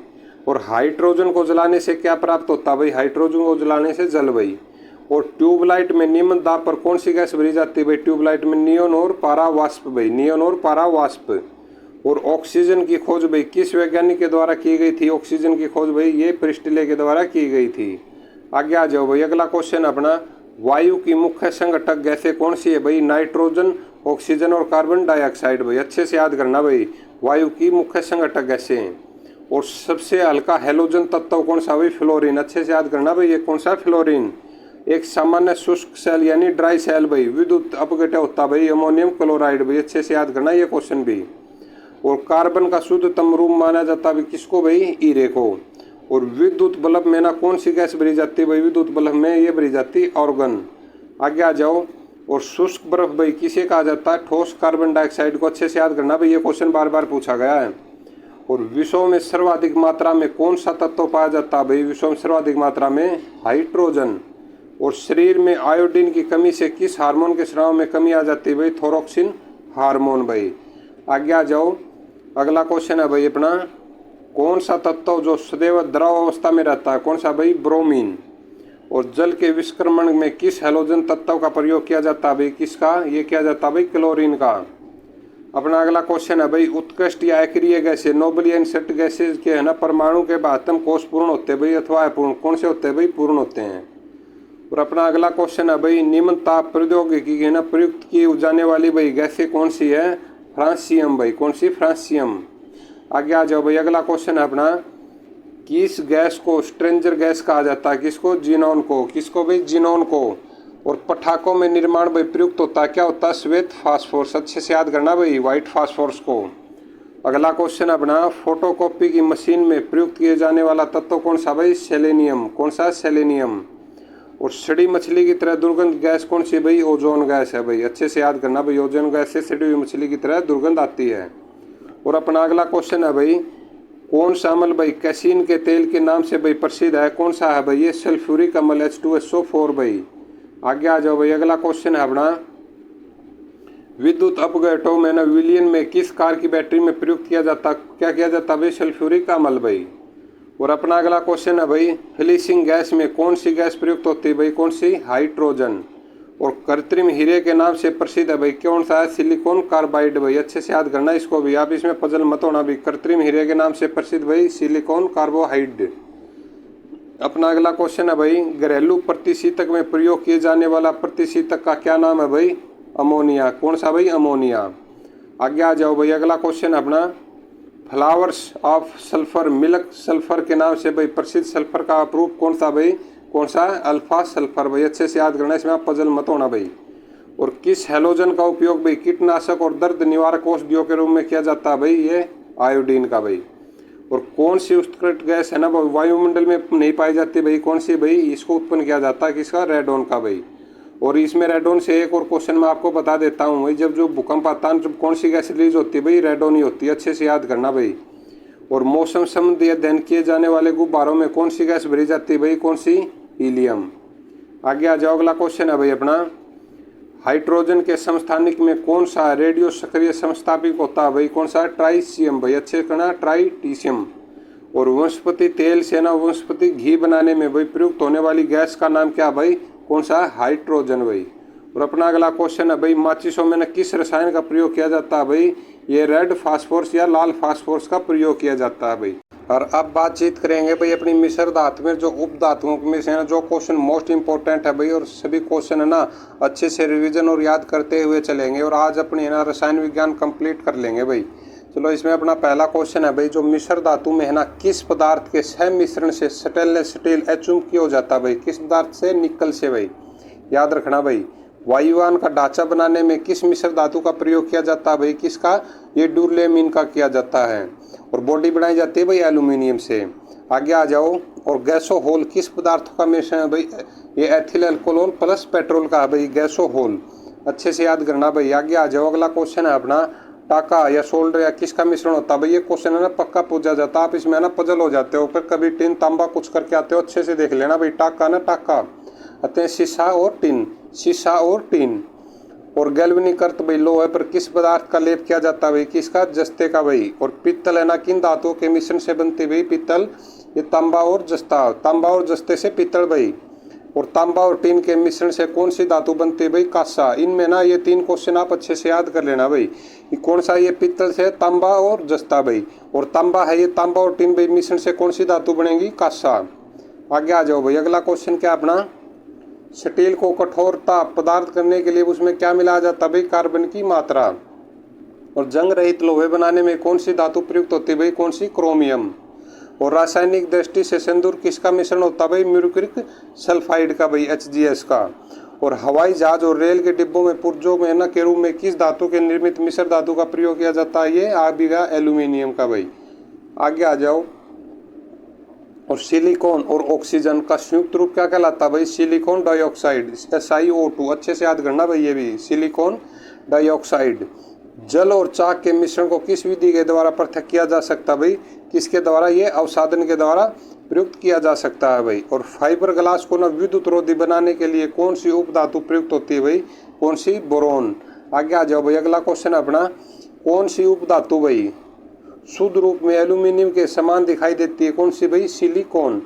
Speaker 1: और हाइड्रोजन को जलाने से क्या प्राप्त होता है भाई? हाइड्रोजन को जलाने से जल भाई। और ट्यूबलाइट में निम्न दाब पर कौन सी गैस भरी जाती है भाई? ट्यूबलाइट में नियोन और पारावाष्प भाई, नियोन और पारावाष्प। और ऑक्सीजन की खोज भाई किस वैज्ञानिक के द्वारा की गई थी? ऑक्सीजन की खोज भाई ये प्रिस्टले के द्वारा की गई थी। आगे आ जाओ भाई, अगला क्वेश्चन अपना, वायु की मुख्य संघटक गैसें कौन सी है भाई? नाइट्रोजन, ऑक्सीजन और कार्बन डाइऑक्साइड भाई। अच्छे से याद करना भाई, वायु की मुख्य संघटक गैसें हैं। और सबसे हल्का हैलोजन तत्व कौन सा भाई? फ्लोरीन। अच्छे से याद करना भाई, ये कौन सा? फ्लोरीन। एक सामान्य शुष्क सेल यानी ड्राई सेल भाई, विद्युत अपघट्य होता भाई अमोनियम क्लोराइड भाई। अच्छे से याद करना ये क्वेश्चन भी। और कार्बन का शुद्धतम रूप माना जाता है किसको भाई? ईरे को। और विद्युत बल्ब में ना कौन सी गैस भरी जाती है भाई? विद्युत बल्ब में ये भरी जाती है ऑर्गन। आगे आ जाओ, और शुष्क बर्फ भाई किसे कहा जाता है? ठोस कार्बन डाइऑक्साइड को। अच्छे से याद करना भाई, ये क्वेश्चन बार बार पूछा गया है। और विश्व में सर्वाधिक मात्रा में कौन सा तत्व पाया जाता है भाई? विश्व में सर्वाधिक मात्रा में हाइड्रोजन। और शरीर में आयोडीन की कमी से किस हार्मोन के स्राव में कमी आ जाती है भाई? थोरोक्सिन हार्मोन भाई। आगे आ जाओ, अगला क्वेश्चन है भाई अपना, कौन सा तत्व जो सदैव द्रव अवस्था में रहता है? कौन सा भाई? ब्रोमीन। और जल के विष्क्रमण में किस हैलोजन तत्व का प्रयोग किया जाता है भाई? किसका? ये किया जाता है भाई क्लोरीन का। अपना अगला क्वेश्चन है भाई, उत्कृष्ट या अक्रिय गैसें, नोबल या इनसेट गैसेज के है ना परमाणु के बाहत्तम कोष पूर्ण होते हैं भाई अथवा अपूर्ण? कौन से होते हैं भाई? पूर्ण होते हैं। और अपना अगला क्वेश्चन है भाई, निम्न ताप प्रौद्योगिकी है ना प्रयुक्त की जाने वाली भाई गैसें कौन सी है? फ्रांसियम भाई। कौन सी? फ्रांसियम। आगे आ जाओ भाई, अगला क्वेश्चन है अपना, किस गैस को स्ट्रेंजर गैस कहा जाता है? किसको? जीनोन को। किसको भाई? जीनोन को। और पटाखों में निर्माण भाई प्रयुक्त होता है, क्या होता है? श्वेत फास्फोरस। अच्छे से याद करना भाई, व्हाइट फास्फोरस को। अगला क्वेश्चन अपना, फोटोकॉपी की मशीन में प्रयुक्त किए जाने वाला तत्व कौन सा भाई? सेलेनियम। कौन सा? सेलेनियम। और सड़ी मछली की तरह दुर्गंध गैस कौन सी भाई? ओजोन गैस है भाई। अच्छे से याद करना भाई, ओजोन गैस से सड़ी हुई मछली की तरह दुर्गंध आती है। और अपना अगला क्वेश्चन है भाई, कौन सा अम्ल भाई कैसीन के तेल के नाम से भाई प्रसिद्ध है? कौन सा है भाई? ये सल्फ्यूरिक अम्ल H2SO4 भाई। आगे आ जाओ भाई, अगला क्वेश्चन है अपना, विद्युत अपघटों में ना विलियन में किस कार की बैटरी में प्रयुक्त किया जाता? क्या किया जाता भाई? सल्फ्यूरिक अम्ल भाई। और अपना अगला क्वेश्चन है भाई, फिलिसिंग गैस में कौन सी गैस प्रयुक्त होती है भाई? कौन सी? हाइड्रोजन। और कृत्रिम हीरे के नाम से प्रसिद्ध है भाई कौन सा है? सिलिकॉन कार्बाइड भाई। अच्छे से याद करना इसको भी, आप इसमें पजल मत होना भी। कृत्रिम हीरे के नाम से प्रसिद्ध भाई सिलिकॉन कार्बोहाइड। अपना अगला क्वेश्चन है भाई, घरेलू प्रतिशीतक में प्रयोग किए जाने वाला प्रतिशीतक का क्या नाम है भाई? अमोनिया। कौन सा भाई? अमोनिया। आगे आ जाओ भाई, अगला क्वेश्चन अपना, flowers of sulphur, milk sulphur के नाम से भाई प्रसिद्ध सल्फर का प्रूफ कौन सा भाई? कौन सा? अल्फा सल्फर भाई। अच्छे से याद करना, इसमें आप पजल मत होना भाई। और किस हैलोजन का उपयोग भाई कीटनाशक और दर्द निवारक औषधियों के रूप में किया जाता है भाई? ये आयोडीन का भाई। और कौन सी उत्कृष्ट गैस है ना वायुमंडल में नहीं पाई जाती भाई? कौन सी भाई? इसको उत्पन्न किया जाता है किसका? रेडोन का भाई। और इसमें रेडोन से एक और क्वेश्चन मैं आपको बता देता हूँ भाई, जब जो भूकंप आता है जब कौन सी गैस रिलीज होती है भाई? रेडोन ही होती है। अच्छे से याद करना भाई। और मौसम संबंधी अध्ययन किए जाने वाले गुब्बारों में कौन सी गैस भरी जाती है भाई? कौन सी? हीलियम। आगे आ जाओ, अगला क्वेश्चन है भाई अपना, हाइड्रोजन के समस्थानिक में कौन सा रेडियो सक्रिय समस्थापिक होता है भाई? कौन सा? ट्राइसियम भाई, अच्छे करना, ट्राइटिशियम। और वनस्पति तेल से ना वनस्पति घी बनाने में भाई प्रयुक्त होने वाली गैस का नाम क्या भाई? कौन सा? हाइड्रोजन भाई। और अपना अगला क्वेश्चन है भाई, माचिसों में ना किस रसायन का प्रयोग किया जाता है भाई? ये रेड फास्फोरस या लाल फास्फोरस का प्रयोग किया जाता है भाई। और अब बातचीत करेंगे भाई अपनी मिश्र धातु में जो उप धातुओं में से ना जो क्वेश्चन मोस्ट इंपॉर्टेंट है भाई, और सभी क्वेश्चन है ना अच्छे से रिवीजन और याद करते हुए चलेंगे। और आज अपनी है ना रसायन विज्ञान कंप्लीट कर लेंगे भाई। चलो, इसमें अपना पहला क्वेश्चन है भाई, जो मिश्र धातु में है ना किस पदार्थ के सहमिश्रण से स्टेनलेस स्टील अचुंबकीय हो जाता है भाई? किस पदार्थ से? निकल से भाई, याद रखना भाई। वायुयान का ढांचा बनाने में किस मिश्र धातु का प्रयोग किया जाता है भाई? किसका? ये डुरलेमीन का किया जाता है। और बॉडी बनाई जाती है भाई एल्यूमिनियम से। आगे आ जाओ, और गैसोहोल किस पदार्थों का मिश्रण है भाई? ये एथिल अल्कोहल प्लस पेट्रोल का है भाई, गैसोहोल, अच्छे से याद करना भाई। आगे आ जाओ, अगला क्वेश्चन है अपना, टाका या सोल्डर या किसका मिश्रण होता है भाई? ये क्वेश्चन है ना पक्का पूछा जाता है, आप इसमें ना पजल हो जाते हो, फिर कभी टिन तांबा कुछ करके आते हो, अच्छे से देख लेना भाई। टाका ना टाका आते हैं शीशा और टिन, शीशा और टिन। और गैल्वेनिकर्त भाई लोहे पर किस पदार्थ का लेप किया जाता है भाई? किसका? जस्ते का भाई। और पित्तल है ना किन धातुओं के मिश्रण से बनती भाई? पित्तल, ये तांबा और जस्ता, तांबा और जस्ते से पित्तल भाई। और तांबा और टिन के मिश्रण से कौन सी धातु बनती है भाई? कांसा। इनमें ना ये तीन क्वेश्चन आप अच्छे से याद कर लेना भाई। ये कौन सा? ये पित्तल से तांबा और जस्ता भाई। और तांबा है ये, तांबा और टिन भाई मिश्रण से कौन सी धातु बनेगी? कांसा। आगे आ जाओ भाई, अगला क्वेश्चन क्या अपना, स्टील को कठोरता पदार्थ करने के लिए उसमें क्या मिलाया जाता है भाई? कार्बन की मात्रा। और जंग रहित लोहे बनाने में कौन सी धातु प्रयुक्त होती है भाई? कौन सी? क्रोमियम। और रासायनिक दृष्टि से सिंदूर किसका मिश्रण होता है भाई? म्यूरिक सल्फाइड का भाई, HGS का। और हवाई जहाज और रेल के डिब्बों में पुर्जों में ना के रूप में किस धातु के निर्मित मिश्र धातु का प्रयोग किया जाता है? ये आ भी गया एल्यूमिनियम का भाई। आगे आ जाओ, और सिलिकॉन और ऑक्सीजन का संयुक्त रूप क्या कहलाता है भाई? सिलिकॉन डाइऑक्साइड, SiO2, अच्छे से याद करना भाई। ये भी सिलिकॉन डाइऑक्साइड। जल और चाक के मिश्रण को किस विधि के द्वारा पृथक किया जा सकता है भाई? किसके द्वारा? ये अवसादन के द्वारा प्रयुक्त किया जा सकता है भाई। और फाइबर ग्लास को ना विद्युत रोधी बनाने के लिए कौन सी उप धातु प्रयुक्त होती है भाई? कौन सी? बोरोन। आगे आ जाओ भाई, अगला क्वेश्चन अपना, कौन सी उप धातु भाई शुद्ध रूप में एल्यूमिनियम के समान दिखाई देती है? कौन सी भाई? सिलिकॉन।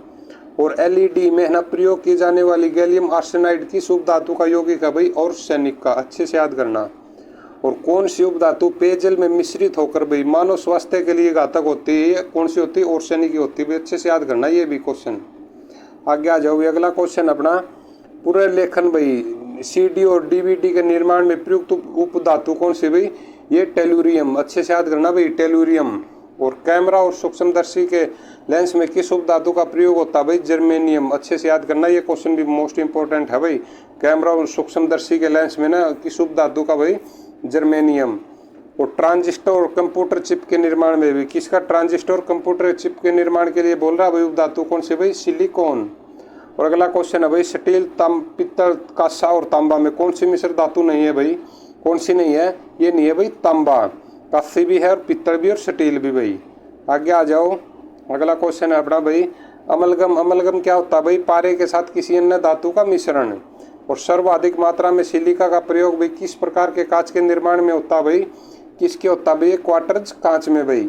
Speaker 1: और LED में ना प्रयोग की जाने वाली गैलियम आर्सेनाइड किस उप धातु का यौगिक है भाई? और सैनिक का, अच्छे से याद करना। और कौन सी उप धातु पेयजल में मिश्रित होकर भाई मानव स्वास्थ्य के लिए घातक होती है? कौन सी होती है? आर्सेनिक की होती है, अच्छे से याद करना ये भी क्वेश्चन। आगे आ जाओ, अगला क्वेश्चन अपना, पूरे लेखन भाई CD और DVD के निर्माण में प्रयुक्त उप धातु कौन सी भाई? ये टेलुरियम, अच्छे से याद करना भाई, टेलुरियम। और कैमरा और सूक्ष्मदर्शी के लेंस में किस उप धातु का प्रयोग होता है भाई? जर्मेनियम, अच्छे से याद करना, ये क्वेश्चन भी मोस्ट इंपॉर्टेंट है भाई। कैमरा और सूक्ष्मदर्शी के लेंस में ना किस उप धातु का भाई? जर्मेनियम। और ट्रांजिस्टर और कंप्यूटर चिप के निर्माण में भी किसका? ट्रांजिस्टर और कंप्यूटर चिप के निर्माण के लिए बोल रहा है भाई उप धातु कौन सी भाई? सिलिकॉन। और अगला क्वेश्चन है भाई, स्टील, पित्तल, कांसा और तांबा में कौन सी मिश्र धातु नहीं है भाई? कौन सी नहीं है? ये नहीं है भाई तांबा, कांस्य भी है और पित्तल भी और स्टील भी भाई। आगे आ जाओ, अगला क्वेश्चन है अपना भाई, अमलगम। अमलगम क्या होता है भाई? पारे के साथ किसी अन्य धातु का मिश्रण। और सर्वाधिक मात्रा में सिलिका का प्रयोग भाई किस प्रकार के कांच के निर्माण में होता है भाई? किसके होता है भाई? क्वार्ट्ज कांच में भाई।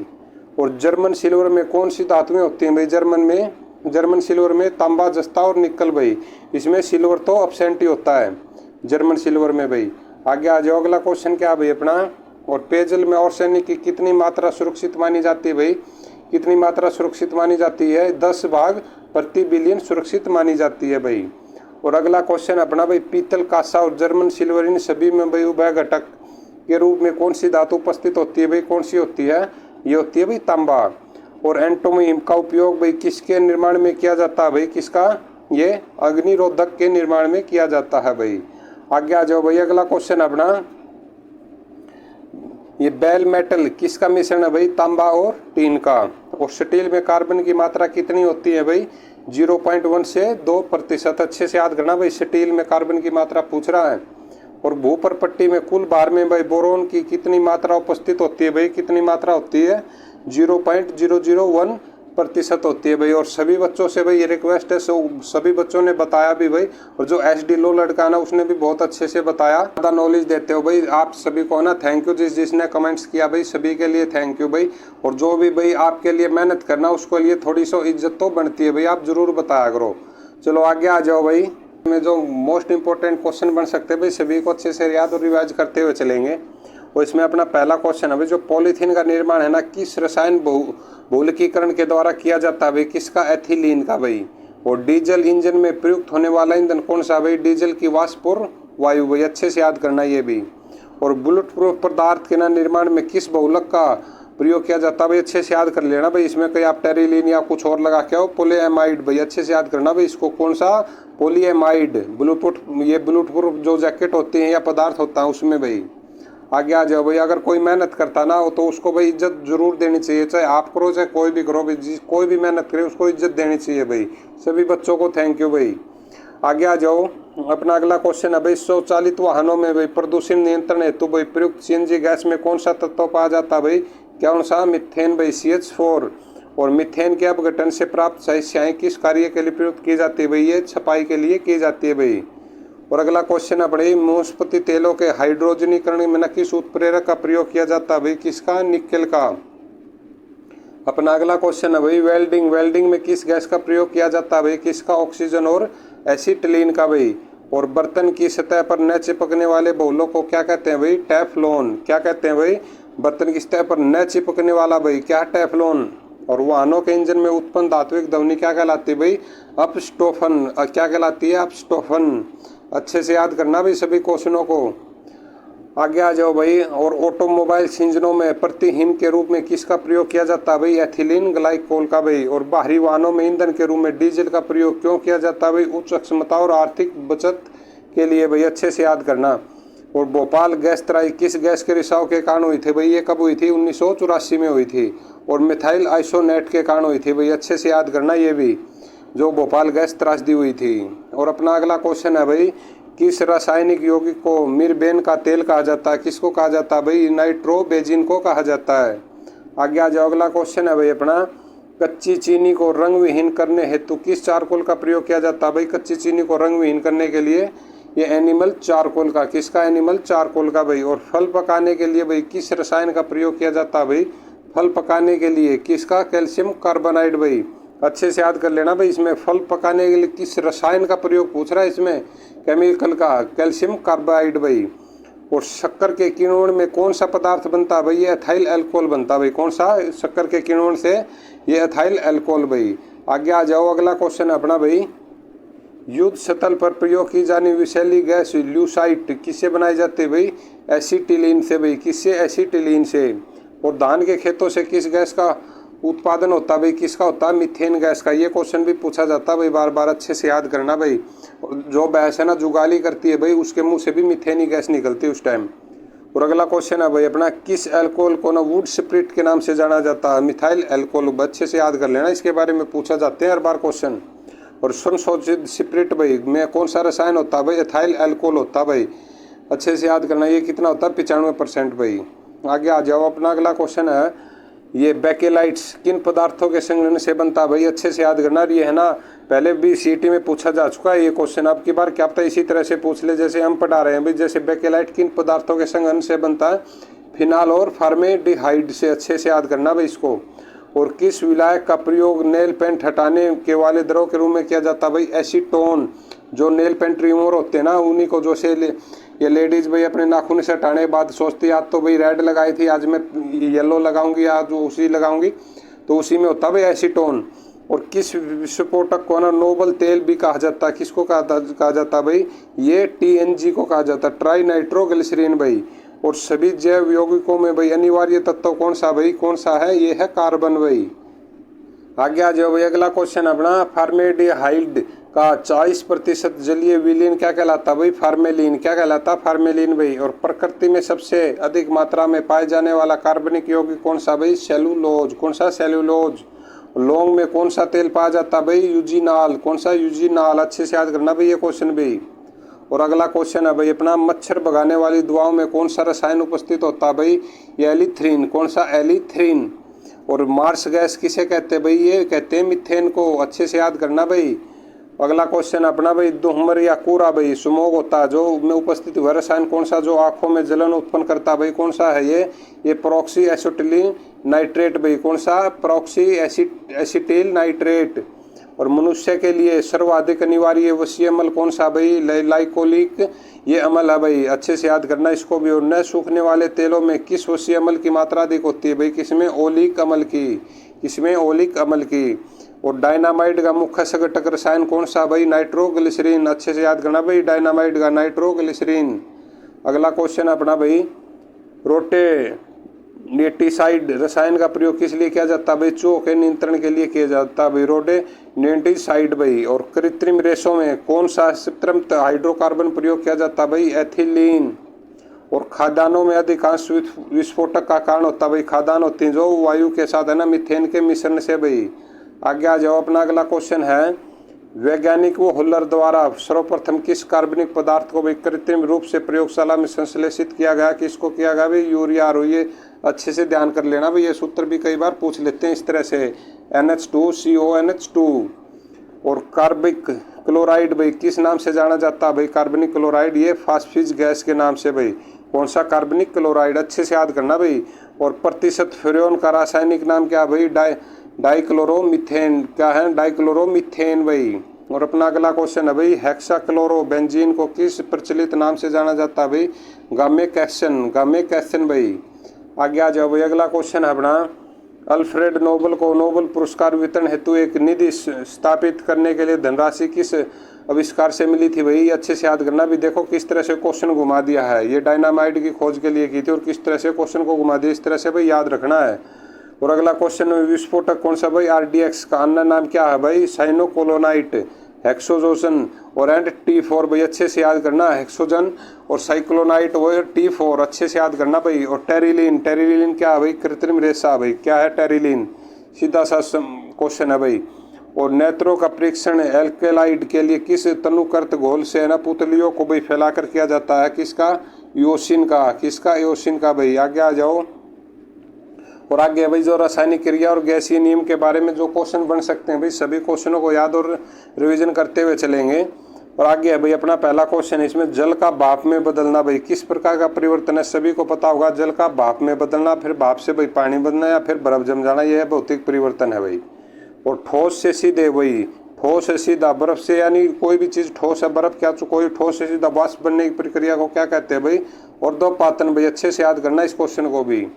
Speaker 1: और जर्मन सिल्वर में कौन सी धातुएं होती हैं भाई? जर्मन सिल्वर में तांबा, जस्ता और निकल भाई। इसमें सिल्वर तो अब्सेंट ही होता है जर्मन सिल्वर में भाई। आगे आ जाओ, अगला क्वेश्चन क्या भाई अपना, और पेयजल में आर्सेनिक की कितनी मात्रा सुरक्षित मानी जाती है भाई? कितनी मात्रा सुरक्षित मानी जाती है? 10 भाग प्रति बिलियन सुरक्षित मानी जाती है भाई। और अगला क्वेश्चन अपना भाई, पीतल, कांसा और जर्मन सिल्वर इन सभी में भाई उभय घटक के रूप में कौन सी धातु उपस्थित होती है भाई? कौन सी होती है? ये होती है भाई तांबा। और एंटोनियम का उपयोग भाई किसके निर्माण में किया जाता है भाई? किसका? ये अग्निरोधक के निर्माण में किया जाता है भाई। आगे आ जाओ भाई, अगला क्वेश्चन अपना, ये बेल मेटल किसका मिश्रण है भाई? तांबा और टीन का। और स्टील में कार्बन की मात्रा कितनी होती है भाई? 0.1 से 2%, अच्छे से याद करना भाई। स्टील में कार्बन की मात्रा पूछ रहा है। और भूपर पट्टी में कुल भार में भाई बोरोन की कितनी मात्रा उपस्थित होती है भाई? कितनी मात्रा होती है? 0.001 प्रतिशत होती है भाई। और सभी बच्चों से भाई ये रिक्वेस्ट है, सभी बच्चों ने बताया भी भाई, और जो SD लो लड़का ना उसने भी बहुत अच्छे से बताया, ज़्यादा नॉलेज देते हो भाई। आप सभी को ना थैंक यू, जिसने कमेंट्स किया भाई सभी के लिए थैंक यू भाई। और जो भी भाई आपके लिए मेहनत करना उसके लिए थोड़ी सी इज्जत तो बनती है भाई, आप जरूर बताया करो। चलो आगे आ जाओ भाई, में जो मोस्ट इंपॉर्टेंट क्वेश्चन बन सकते हैं भाई सभी को अच्छे से याद और रिवाइज करते हुए चलेंगे। और इसमें अपना पहला क्वेश्चन है भाई, जो पॉलीथीन का निर्माण है ना किस रसायन बहुलकीकरण के द्वारा किया जाता है भाई, किसका? एथिलीन का भाई। और डीजल इंजन में प्रयुक्त होने वाला ईंधन कौन सा भाई? डीजल की वाष्प और वायु भाई, अच्छे से याद करना ये भी। और बुलेट प्रूफ पदार्थ के ना निर्माण में किस बहुलक का प्रयोग किया जाता है भाई, अच्छे से याद कर लेना भाई। इसमें कहीं आप टेरिलीन या कुछ और लगा के आओ, पोलीएमाइड भाई, अच्छे से याद करना भाई इसको, कौन सा? पोलीएमाइड। बुलेट प्रूफ जो जैकेट होते हैं या पदार्थ होता है उसमें भाई। आगे आ जाओ भाई, अगर कोई मेहनत करता ना हो तो उसको भाई इज्जत जरूर देनी चाहिए, चाहे आप करो चाहे कोई भी करो भाई, कोई भी मेहनत करे उसको इज्जत देनी चाहिए भाई। सभी बच्चों को थैंक यू भाई। आगे आ जाओ, अपना अगला क्वेश्चन है भाई, स्वचालित वाहनों में भाई प्रदूषण नियंत्रण हेतु भाई प्रयुक्त CNG गैस में कौन सा तत्व पाया जाता है भाई? कौन सा? मिथेन भाई, CH4। और मिथेन के अपघटन से प्राप्त स्याही किस कार्य के लिए प्रयुक्त की जाती है भाई? ये छपाई के लिए की जाती है भाई। और अगला क्वेश्चन है भाई, मूंगफली तेलों के हाइड्रोजनीकरण में किस उत्प्रेरक का प्रयोग किया जाता है भाई? किसका? निकेल का। अपना अगला क्वेश्चन है भाई, वेल्डिंग में किस गैस का प्रयोग किया जाता है भाई? किसका? ऑक्सीजन और एसिटिलीन का भाई। और बर्तन की सतह पर न चिपकने वाले बहुलक को क्या कहते हैं भाई? टेफ्लॉन। क्या कहते हैं भाई? बर्तन की सतह पर न चिपकने वाला भाई क्या? टेफ्लॉन। और वाहनों के इंजन में उत्पन्न धात्विक ध्वनि क्या कहलाती है भाई? अपस्टोफन। क्या कहलाती है? अपस्टोफन। अच्छे से याद करना भाई सभी क्वेश्चनों को। आगे आ जाओ भाई, और ऑटोमोबाइल इंजनों में प्रतिहीन के रूप में किसका प्रयोग किया जाता है भाई? एथिलीन ग्लाइकोल का भाई। और बाहरी वाहनों में ईंधन के रूप में डीजल का प्रयोग क्यों किया जाता है भाई? उच्च क्षमता और आर्थिक बचत के लिए भाई, अच्छे से याद करना। और भोपाल गैस तराई किस गैस के रिसाव के कारण हुई थी भाई? ये कब हुई थी? 1984 में हुई थी। और मिथाइल आइसोनेट के कारण हुई थी भाई, अच्छे से याद करना ये भी, जो भोपाल गैस त्रासदी हुई थी। और अपना अगला क्वेश्चन है भाई, किस रासायनिक यौगिक को मिरबेन का तेल कहा जाता है? किसको कहा जाता है भाई? नाइट्रोबेंजीन को कहा जाता है। आगे आ जाओ, अगला क्वेश्चन है भाई अपना, कच्ची चीनी को रंग विहीन करने हेतु किस चारकोल का प्रयोग किया जाता है भाई? कच्ची चीनी को रंग विहीन करने के लिए ये एनिमल चारकोल का। किसका? एनिमल चारकोल का भाई। और फल पकाने के लिए भाई किस रसायन का प्रयोग किया जाता है भाई? फल पकाने के लिए किसका? कैल्शियम कार्बोनाइड भाई, अच्छे से याद कर लेना भाई। इसमें फल पकाने के लिए किस रसायन का प्रयोग पूछ रहा है, इसमें केमिकल का, कैल्शियम कार्बाइड भाई। और शक्कर के किण्वन में कौन सा पदार्थ बनता है भाई? ये एथाइल अल्कोहल बनता है भाई। कौन सा? शक्कर के किण्वन से ये एथाइल अल्कोहल भाई। आगे आ जाओ, अगला क्वेश्चन अपना भाई, युद्ध स्थल पर प्रयोग की जाने विषैली गैस ल्यूसाइट किससे बनाई जाती है भाई? एसिटिलीन से भाई। किससे? एसिटिलीन से। और धान के खेतों से किस गैस का उत्पादन होता है भाई? किसका होता है? मीथेन गैस का। ये क्वेश्चन भी पूछा जाता है भाई, बार बार अच्छे से याद करना भाई। जो भैंस है ना जुगाली करती है भाई, उसके मुंह से भी मीथेन ही गैस निकलती है उस टाइम। और अगला क्वेश्चन है भाई अपना, किस अल्कोहल को ना वुड स्प्रिट के नाम से जाना जाता है? Methyl alcohol. अच्छे से याद कर लेना, इसके बारे में पूछा जाते हैं हर बार क्वेश्चन। और संशोधित स्प्रिट भाई में कौन सा रसायन होता है भाई? एथाइल अल्कोहल होता है भाई, अच्छे से याद करना। ये कितना होता है? 95% भाई। आगे आ जाओ, अपना अगला क्वेश्चन है, ये बेकेलाइट्स किन पदार्थों के संघनन से बनता है भाई? अच्छे से याद करना। ये है ना पहले भी CET में पूछा जा चुका है ये क्वेश्चन, अब की बार क्या पता इसी तरह से पूछ ले जैसे हम पढ़ा रहे हैं भाई। जैसे बेकेलाइट किन पदार्थों के संघनन से बनता है? फिनाल और फॉर्मेल्डिहाइड से, अच्छे से याद करना भाई इसको। और किस विलायक का प्रयोग नेल पेंट हटाने के वाले द्रव के रूप में किया जाता है भाई? एसीटोन। जो नेल पेंट रिमूवर होते हैं ना, उन्हीं को, जो से ये लेडीज भाई अपने नाखून से हटाने के बाद सोचती है आज तो भाई रेड लगाई थी, आज मैं येलो लगाऊंगी, आज उसी लगाऊंगी, तो उसी में होता है भाई एसीटोन। और किस विस्फोटक को ना नोबल तेल भी कहा जाता है? किसको कहा जाता है भाई? ये TNG को कहा जाता है, ट्राई नाइट्रोग्लिसरीन भाई। और सभी जैव यौगिकों में भाई अनिवार्य तत्व कौन सा भाई? कौन सा है? ये है कार्बन भाई। आगे आ जाओ भाई, अगला क्वेश्चन अपना, फॉर्मेल्डिहाइड का 40% जलीय विलीन क्या कहलाता भाई? फार्मेलिन। क्या कहलाता? फार्मेलिन भाई। और प्रकृति में सबसे अधिक मात्रा में पाए जाने वाला कार्बनिक यौगिक कौन सा भाई? सेलुलोज। कौन सा? सेलुलोज। लौंग में कौन सा तेल पाया जाता भाई? यूजिनाल। कौन सा? यूजिनाल। अच्छे से याद करना भाई ये क्वेश्चन भी। और अगला क्वेश्चन है भाई अपना, मच्छर भगाने वाली दवाओं में कौन सा रसायन उपस्थित होता है भाई? ये एलिथ्रीन। कौन सा? एलिथ्रीन। और मार्स गैस किसे कहते हैं भाई? ये कहते हैं मीथेन को। अच्छे से याद करना भाई। अगला क्वेश्चन अपना भाई, धुम्र या कूड़ा भाई स्मोग होता है जो में उपस्थित हुआ रसायन कौन सा जो आंखों में जलन उत्पन्न करता है भाई? कौन सा है ये प्रॉक्सी एसिटिलीन नाइट्रेट भाई। कौन सा? Proxy acetyl nitrate. और मनुष्य के लिए सर्वाधिक अनिवार्य वसीय अम्ल कौन सा भाई? लाइकोलिक ये अम्ल है भाई। अच्छे से याद करना इसको भी। और न सूखने वाले तेलों में किस वसीय अम्ल की मात्रा अधिक होती है भाई? किसमें? ओलिक अम्ल की। किसमें? ओलिक अम्ल की। और डायनामाइट का मुख्य संघटक रसायन कौन सा भाई? नाइट्रोग्लिसरीन। अच्छे से याद करना भाई, डायनामाइट का नाइट्रोग्लिसरीन। अगला क्वेश्चन अपना भाई, रोडेनेटिसाइड रसायन का प्रयोग किस लिए किया जाता है भाई? चूहों के नियंत्रण के लिए किया जाता है भाई, रोडेनेटिसाइड भाई। और कृत्रिम रेशों में कौन सा कृत्रिम हाइड्रोकार्बन प्रयोग किया जाता है भाई? एथिलीन। और खाद्यान्नों में अधिकांश विस्फोटक का कारण होता है भाई, खाद्यान्न होती है जो वायु के साथ है ना मीथेन के मिश्रण से भाई। आगे आ जाओ। अपना अगला क्वेश्चन है, वैज्ञानिक वो हुलर द्वारा सर्वप्रथम किस कार्बनिक पदार्थ को भी कृत्रिम रूप से प्रयोगशाला में संश्लेषित किया गया? किसको किया गया भाई? यूरिया। ये अच्छे से ध्यान कर लेना भाई, ये सूत्र भी कई बार पूछ लेते हैं इस तरह से। NH2CONH2। और कार्बिक क्लोराइड भाई किस नाम से जाना जाता है भाई? कार्बनिक क्लोराइड ये फास्फिज गैस के नाम से भाई। कौन सा? कार्बनिक क्लोराइड। अच्छे से याद करना भाई। और प्रतिशत फ्यूरेन का रासायनिक नाम क्या भाई? डाइक्लोरोमीथेन। क्या है? डाइक्लोरोमीथेन भाई। और अपना अगला क्वेश्चन है भाई, हेक्साक्लोरोबेंजीन को किस प्रचलित नाम से जाना जाता है भाई? गामेकैक्सन भाई। आगे आ जाओ भाई। अगला क्वेश्चन है अपना, अल्फ्रेड नोबल को नोबेल पुरस्कार वितरण हेतु एक निधि स्थापित करने के लिए धनराशि किस आविष्कार से मिली थी भाई? अच्छे से याद करना भी। देखो किस तरह से क्वेश्चन घुमा दिया है। ये डायनामाइट की खोज के लिए की थी और किस तरह से क्वेश्चन को घुमा दिया, इस तरह से भाई याद रखना है। और अगला क्वेश्चन में, विस्फोटक कौन सा भाई? RDX का अन्य नाम क्या है भाई? साइनोकोलोनाइट, हेक्सोजोसन और T4 भाई। अच्छे से याद करना, हेक्सोजन और साइक्लोनाइट वो T4। अच्छे से याद करना भाई। और टेरिलीन, टेरिलीन क्या है भाई? कृत्रिम रेशा भाई। क्या है? टेरिलीन। सीधा सा क्वेश्चन है भाई। और नेत्रों का परीक्षण एल्केलाइड के लिए किस तनुकृत घोल से है ना पुतलियों को भाई फैलाकर किया जाता है? किसका? योसिन का। किसका? योसिन का भाई। आगे आ जाओ। और आगे भाई जो रासायनिक क्रिया और गैसीय नियम के बारे में जो क्वेश्चन बन सकते हैं भाई, सभी क्वेश्चनों को याद और रिवीजन करते हुए चलेंगे। और आगे है भाई अपना पहला क्वेश्चन, इसमें जल का भाप में बदलना भाई किस प्रकार का परिवर्तन है? सभी को पता होगा, जल का भाप में बदलना, फिर भाप से भाई पानी बनना या फिर बर्फ जम जाना, यह भौतिक परिवर्तन है भाई। और ठोस से सीधे भाई, ठोस से सीधा, बर्फ से यानी कोई भी चीज ठोस है, बर्फ क्या कोई ठोस से सीधा वाष्प बनने की प्रक्रिया को क्या कहते हैं भाई? ऊर्ध्वपातन भाई। अच्छे से याद करना इस क्वेश्चन को भी।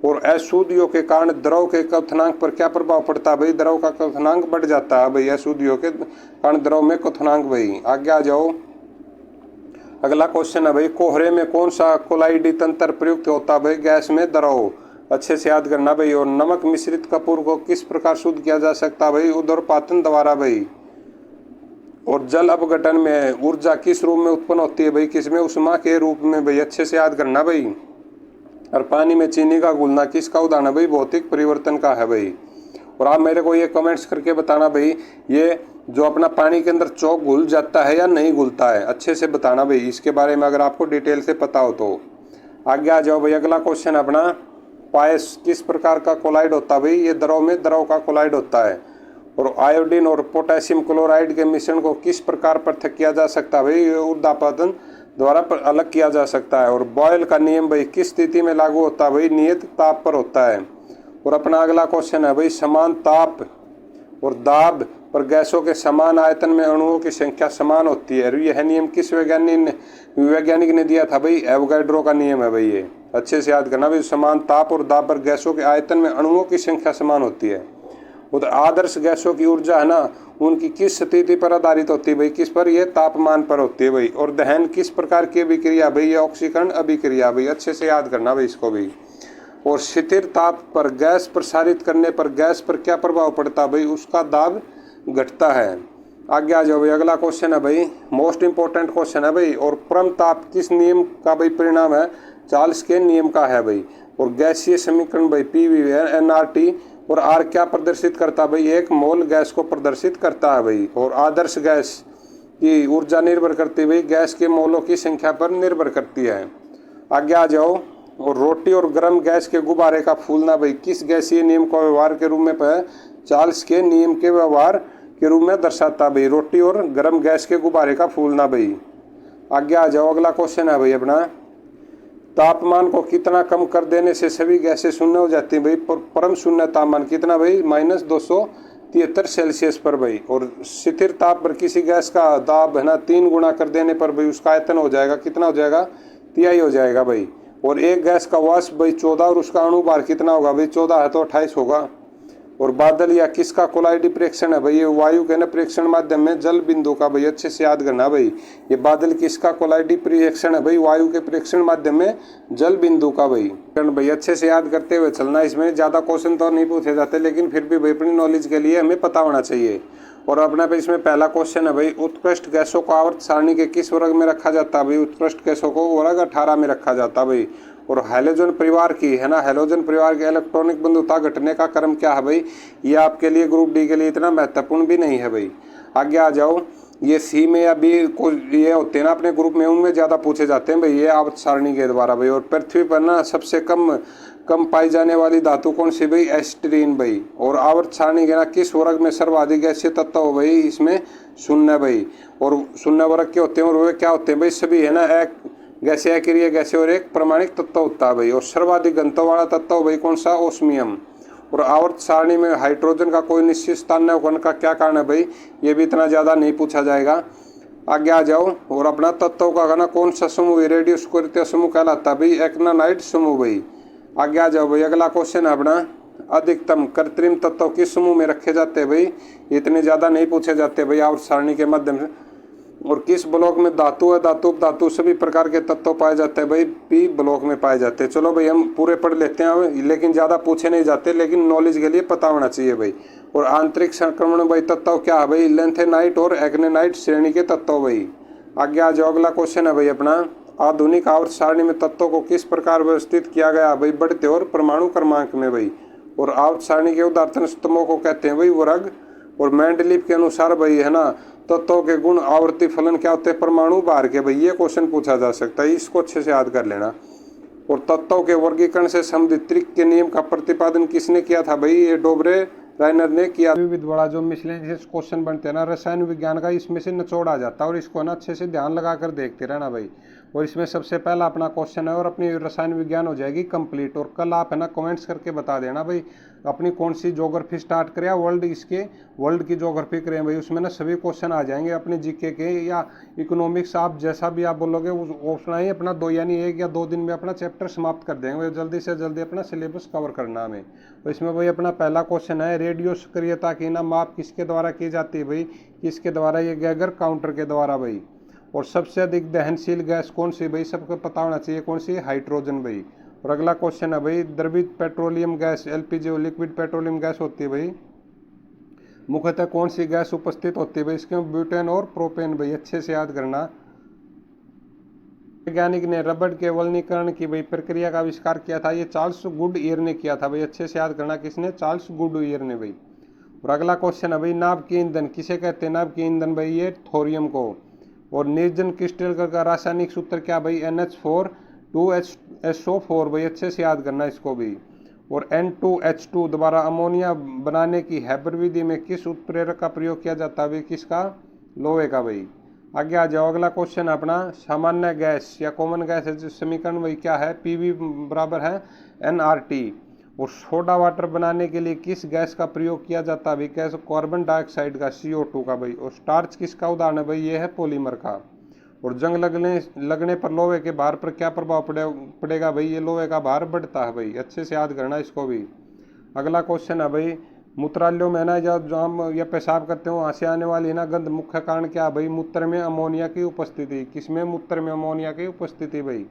Speaker 1: और अशुद्धियों के कारण द्रव के क्वथनांक पर क्या प्रभाव पड़ता है भाई? द्रव का क्वथनांक बढ़ जाता है भाई, अशुद्धियों के कारण द्रव में क्वथनांक भाई। आगे आ जाओ। अगला क्वेश्चन है भाई, कोहरे में कौन सा कोलाइडी तंत्र प्रयुक्त होता है भाई? गैस में द्रव। अच्छे से याद करना भाई। और नमक मिश्रित कपूर को किस प्रकार शुद्ध किया जा सकता है भाई? ऊर्ध्वपातन द्वारा भाई। और जल अपघटन में ऊर्जा किस रूप में उत्पन्न होती है भाई? किसमें? उष्मा के रूप में भाई। अच्छे से याद करना भाई। और पानी में चीनी का घुलना किसका उदाहरण है भाई? भौतिक परिवर्तन का है भाई। और आप मेरे को ये कमेंट्स करके बताना भाई, ये जो अपना पानी के अंदर चौक घुल जाता है या नहीं घुलता है, अच्छे से बताना भाई इसके बारे में, अगर आपको डिटेल से पता हो तो। आगे आ जाओ भाई। अगला क्वेश्चन अपना, पायस किस प्रकार का कोलाइड होता है भाई? ये द्रव में द्रव का कोलाइड होता है। और आयोडीन और पोटेशियम क्लोराइड के मिश्रण को किस प्रकार पृथक किया जा सकता है भाई? ऊर्ध्वपातन द्वारा अलग किया जा सकता है। और बॉयल का नियम भाई किस स्थिति में लागू होता है भाई? नियत ताप पर होता है। और अपना अगला क्वेश्चन है भाई, समान ताप और दाब पर गैसों के समान आयतन में अणुओं की संख्या समान होती है। यह नियम किस वैज्ञानिक ने दिया था भाई? एवोगाड्रो का नियम है भाई ये। अच्छे से याद करना भाई। समान ताप और दाब पर गैसों के आयतन में अणुओं की संख्या समान होती है। उधर आदर्श गैसों की ऊर्जा है ना, उनकी किस स्थिति पर आधारित होती है भाई? किस पर? ये तापमान पर होती है भाई। और दहन किस प्रकार की अभिक्रिया भाई? ये ऑक्सीकरण अभिक्रिया भाई। अच्छे से याद करना भाई इसको भी। और स्थिर ताप पर गैस प्रसारित करने पर गैस पर क्या प्रभाव पड़ता है भाई? उसका दाब घटता है। आगे आ जाओ भाई। अगला क्वेश्चन है भाई, मोस्ट इंपॉर्टेंट क्वेश्चन है भाई। और परम ताप किस नियम का भाई परिणाम है? चार्ल्स के नियम का है भाई। और गैसीय समीकरण भाई PV nRT और R क्या प्रदर्शित करता है भाई? एक मोल गैस को प्रदर्शित करता है भाई। और आदर्श गैस की ऊर्जा निर्भर करती है भाई गैस के मोलों की संख्या पर निर्भर करती है। आगे आ जाओ। और रोटी और गर्म गैस के गुब्बारे का फूलना भाई किस गैसीय नियम को व्यवहार के रूप में चार्ल्स के नियम के व्यवहार के रूप में दर्शाता भाई? रोटी और गर्म गैस के गुब्बारे का फूलना भाई। आगे आ जाओ, अगला क्वेश्चन है भाई अपना, तापमान को कितना कम कर देने से सभी गैसें शून्य हो जाती हैं भाई? परम शून्य तापमान कितना भाई? -273 सेल्सियस पर भाई। और स्थिर ताप पर किसी गैस का दाब है ना 3 गुना कर देने पर भाई उसका आयतन हो जाएगा, कितना हो जाएगा? 3 हो जाएगा भाई। और एक गैस का वाष्प भाई 14 और उसका अणु भार कितना होगा भाई? 14 है तो 28 होगा। और बादल या किसका कोलाइडी प्रेक्षण है भाई? ये वायु के ना प्रेक्षण माध्यम में जल बिंदु का भाई, अच्छे से याद करना भाई। ये बादल किसका कोलाइडी प्रेक्षण है भाई? वायु के प्रेक्षण माध्यम में जल बिंदु का भाई। भाई अच्छे से याद करते हुए चलना, इसमें ज्यादा क्वेश्चन तो नहीं पूछे जाते लेकिन फिर भी भाई अपनी नॉलेज के लिए हमें पता होना चाहिए। और अपना पे इसमें पहला क्वेश्चन है भाई, उत्कृष्ट गैसों को आवर्त सारणी के किस वर्ग में रखा जाता है भाई? उत्कृष्ट गैसों को वर्ग 18 में रखा जाता है भाई। और हैलोजन परिवार की है ना, हैलोजन परिवार के इलेक्ट्रॉनिक बंधुता घटने का क्रम क्या है भाई? ये आपके लिए ग्रुप डी के लिए इतना महत्वपूर्ण भी नहीं है भाई। आगे आ जाओ, ये सी में या बी को ये होते हैं ना अपने ग्रुप में, उनमें ज़्यादा पूछे जाते हैं भाई ये आवर्त सारणी के द्वारा भाई। और पृथ्वी पर ना सबसे कम पाई जाने वाली धातु कौन सी भाई? एस्टीरीन भाई। और आवर्त सारणी के ना किस वर्ग में सर्वाधिक गैसीय तत्व हो भाई? इसमें शून्य भाई। और शून्य वर्ग के होते हैं और वे क्या होते हैं भाई? सभी है ना एक गैसीय, अक्रिय गैसीय और एक प्रमाणिक तत्व होता है भाई। और सर्वाधिक घनत्व वाला तत्व भाई कौन सा? ओस्मियम। और आवर्त सारणी में हाइड्रोजन का कोई निश्चित स्थान न होने का क्या कारण है भाई? ये भी इतना ज़्यादा नहीं पूछा जाएगा। आगे आ जाओ, और अपना तत्वों का कहना कौन सा समूह रेडियो स्क्वायर समूह कहलाता है भाई? एक्टिनाइड समूह भाई। आगे आ जाओ भाई, अगला क्वेश्चन है अपना, अधिकतम कृत्रिम तत्व किस समूह में रखे जाते हैं भाई? इतने ज़्यादा नहीं पूछे जाते भाई आवर्त सारणी के माध्यम से। और किस ब्लॉक में धातु है, धातु धातु सभी प्रकार के तत्व पाए जाते हैं भाई? पी ब्लॉक में पाए जाते हैं। चलो भाई हम पूरे पढ़ लेते हैं लेकिन ज़्यादा पूछे नहीं जाते, लेकिन नॉलेज के लिए पता होना चाहिए भाई। और आंतरिक संक्रमण भाई तत्व क्या है भाई? लेंथेनाइट और एक्टिनाइट श्रेणी के तत्व भाई। आगे आ जाओ, अगला क्वेश्चन है भाई अपना, आधुनिक आवर्त सारणी में तत्वों को किस प्रकार व्यवस्थित किया गया भाई? बढ़ते और परमाणु क्रमांक में भाई। और आवर्त सारणी के उदाहरण स्तंभों को कहते हैं भाई वर्ग। और मेंडलीव के अनुसार भाई है ना तत्वों के गुण आवर्ती फलन क्या होते हैं? परमाणु भार के भाई। ये क्वेश्चन पूछा जा सकता है, इसको अच्छे से याद कर लेना। और तत्वों के वर्गीकरण से संबंधित त्रिक के नियम का प्रतिपादन किसने किया था भाई? ये डोबरे राइनर ने किया। विविध बड़ा जो मिसलेनियस क्वेश्चन बनते हैं ना रसायन विज्ञान का, इसमें से निचोड़ आ जाता है और इसको ना अच्छे से ध्यान लगा कर देखते रहना भाई। और इसमें सबसे पहला अपना क्वेश्चन है और अपनी रसायन विज्ञान हो जाएगी कंप्लीट। और कल आप है ना कमेंट्स करके बता देना भाई अपनी कौन सी ज्योग्राफी स्टार्ट करें या वर्ल्ड की ज्योग्राफी करें भाई। उसमें ना सभी क्वेश्चन आ जाएंगे अपने जीके के या इकोनॉमिक्स, आप जैसा भी आप बोलोगे उतना ही अपना 2 यानी 1 या 2 दिन में अपना चैप्टर समाप्त कर देंगे भाई। जल्दी से जल्दी अपना सिलेबस कवर करना हमें। तो इसमें भाई अपना पहला क्वेश्चन है, रेडियो सक्रियता की ना माप किसके द्वारा की जाती है भाई? किसके द्वारा? ये गैगर काउंटर के द्वारा भाई। और सबसे अधिक दहनशील गैस कौन सी भाई? सबको पता होना चाहिए कौन सी? हाइड्रोजन भाई। और अगला क्वेश्चन है भाई, द्रवित पेट्रोलियम गैस एलपीजी और लिक्विड पेट्रोलियम गैस होती है भाई, मुख्यतः कौन सी गैस उपस्थित होती है भाई? इसके ब्यूटेन और प्रोपेन भाई। अच्छे से याद करना। वैज्ञानिक ने रबड़ के वल्कनीकरण की भाई प्रक्रिया का आविष्कार किया था? ये चार्ल्स गुडईयर ने किया था भाई। अच्छे से याद करना, किसने? चार्ल्स गुडईयर ने भाई। और अगला क्वेश्चन है भाई, नाभिकीय ईंधन किसे कहते हैं? नाभिकीय ईंधन भाई ये थोरियम को। और निर्जन क्रिस्टल का रासायनिक सूत्र क्या भाई? NH4 2SO4 भाई। अच्छे से याद करना इसको भी। और N2H2 दोबारा अमोनिया बनाने की हैबर विधि में किस उत्प्रेरक का प्रयोग किया जाता है भाई? किसका? लोहे का भाई। आगे आ जाओ, अगला क्वेश्चन अपना, सामान्य गैस या कॉमन गैस समीकरण भाई क्या है? PV बराबर है nRT। और सोडा वाटर बनाने के लिए किस गैस का प्रयोग किया जाता है भाई? कैसे? कार्बन डाइऑक्साइड का, CO2 का भाई। और स्टार्च किसका उदाहरण है भाई? ये है पॉलीमर का। और जंग लगने पर लोहे के भार पर क्या प्रभाव पड़ेगा भाई? ये लोहे का भार बढ़ता है भाई। अच्छे से याद करना इसको भी। अगला क्वेश्चन है भाई, मूत्रालयों में ना जब हम या पेशाब करते हो वहाँ से आने वाली ना गंध मुख्य कारण क्या भाई? मूत्र में अमोनिया की उपस्थिति। किसमें? मूत्र में अमोनिया की उपस्थिति भाई।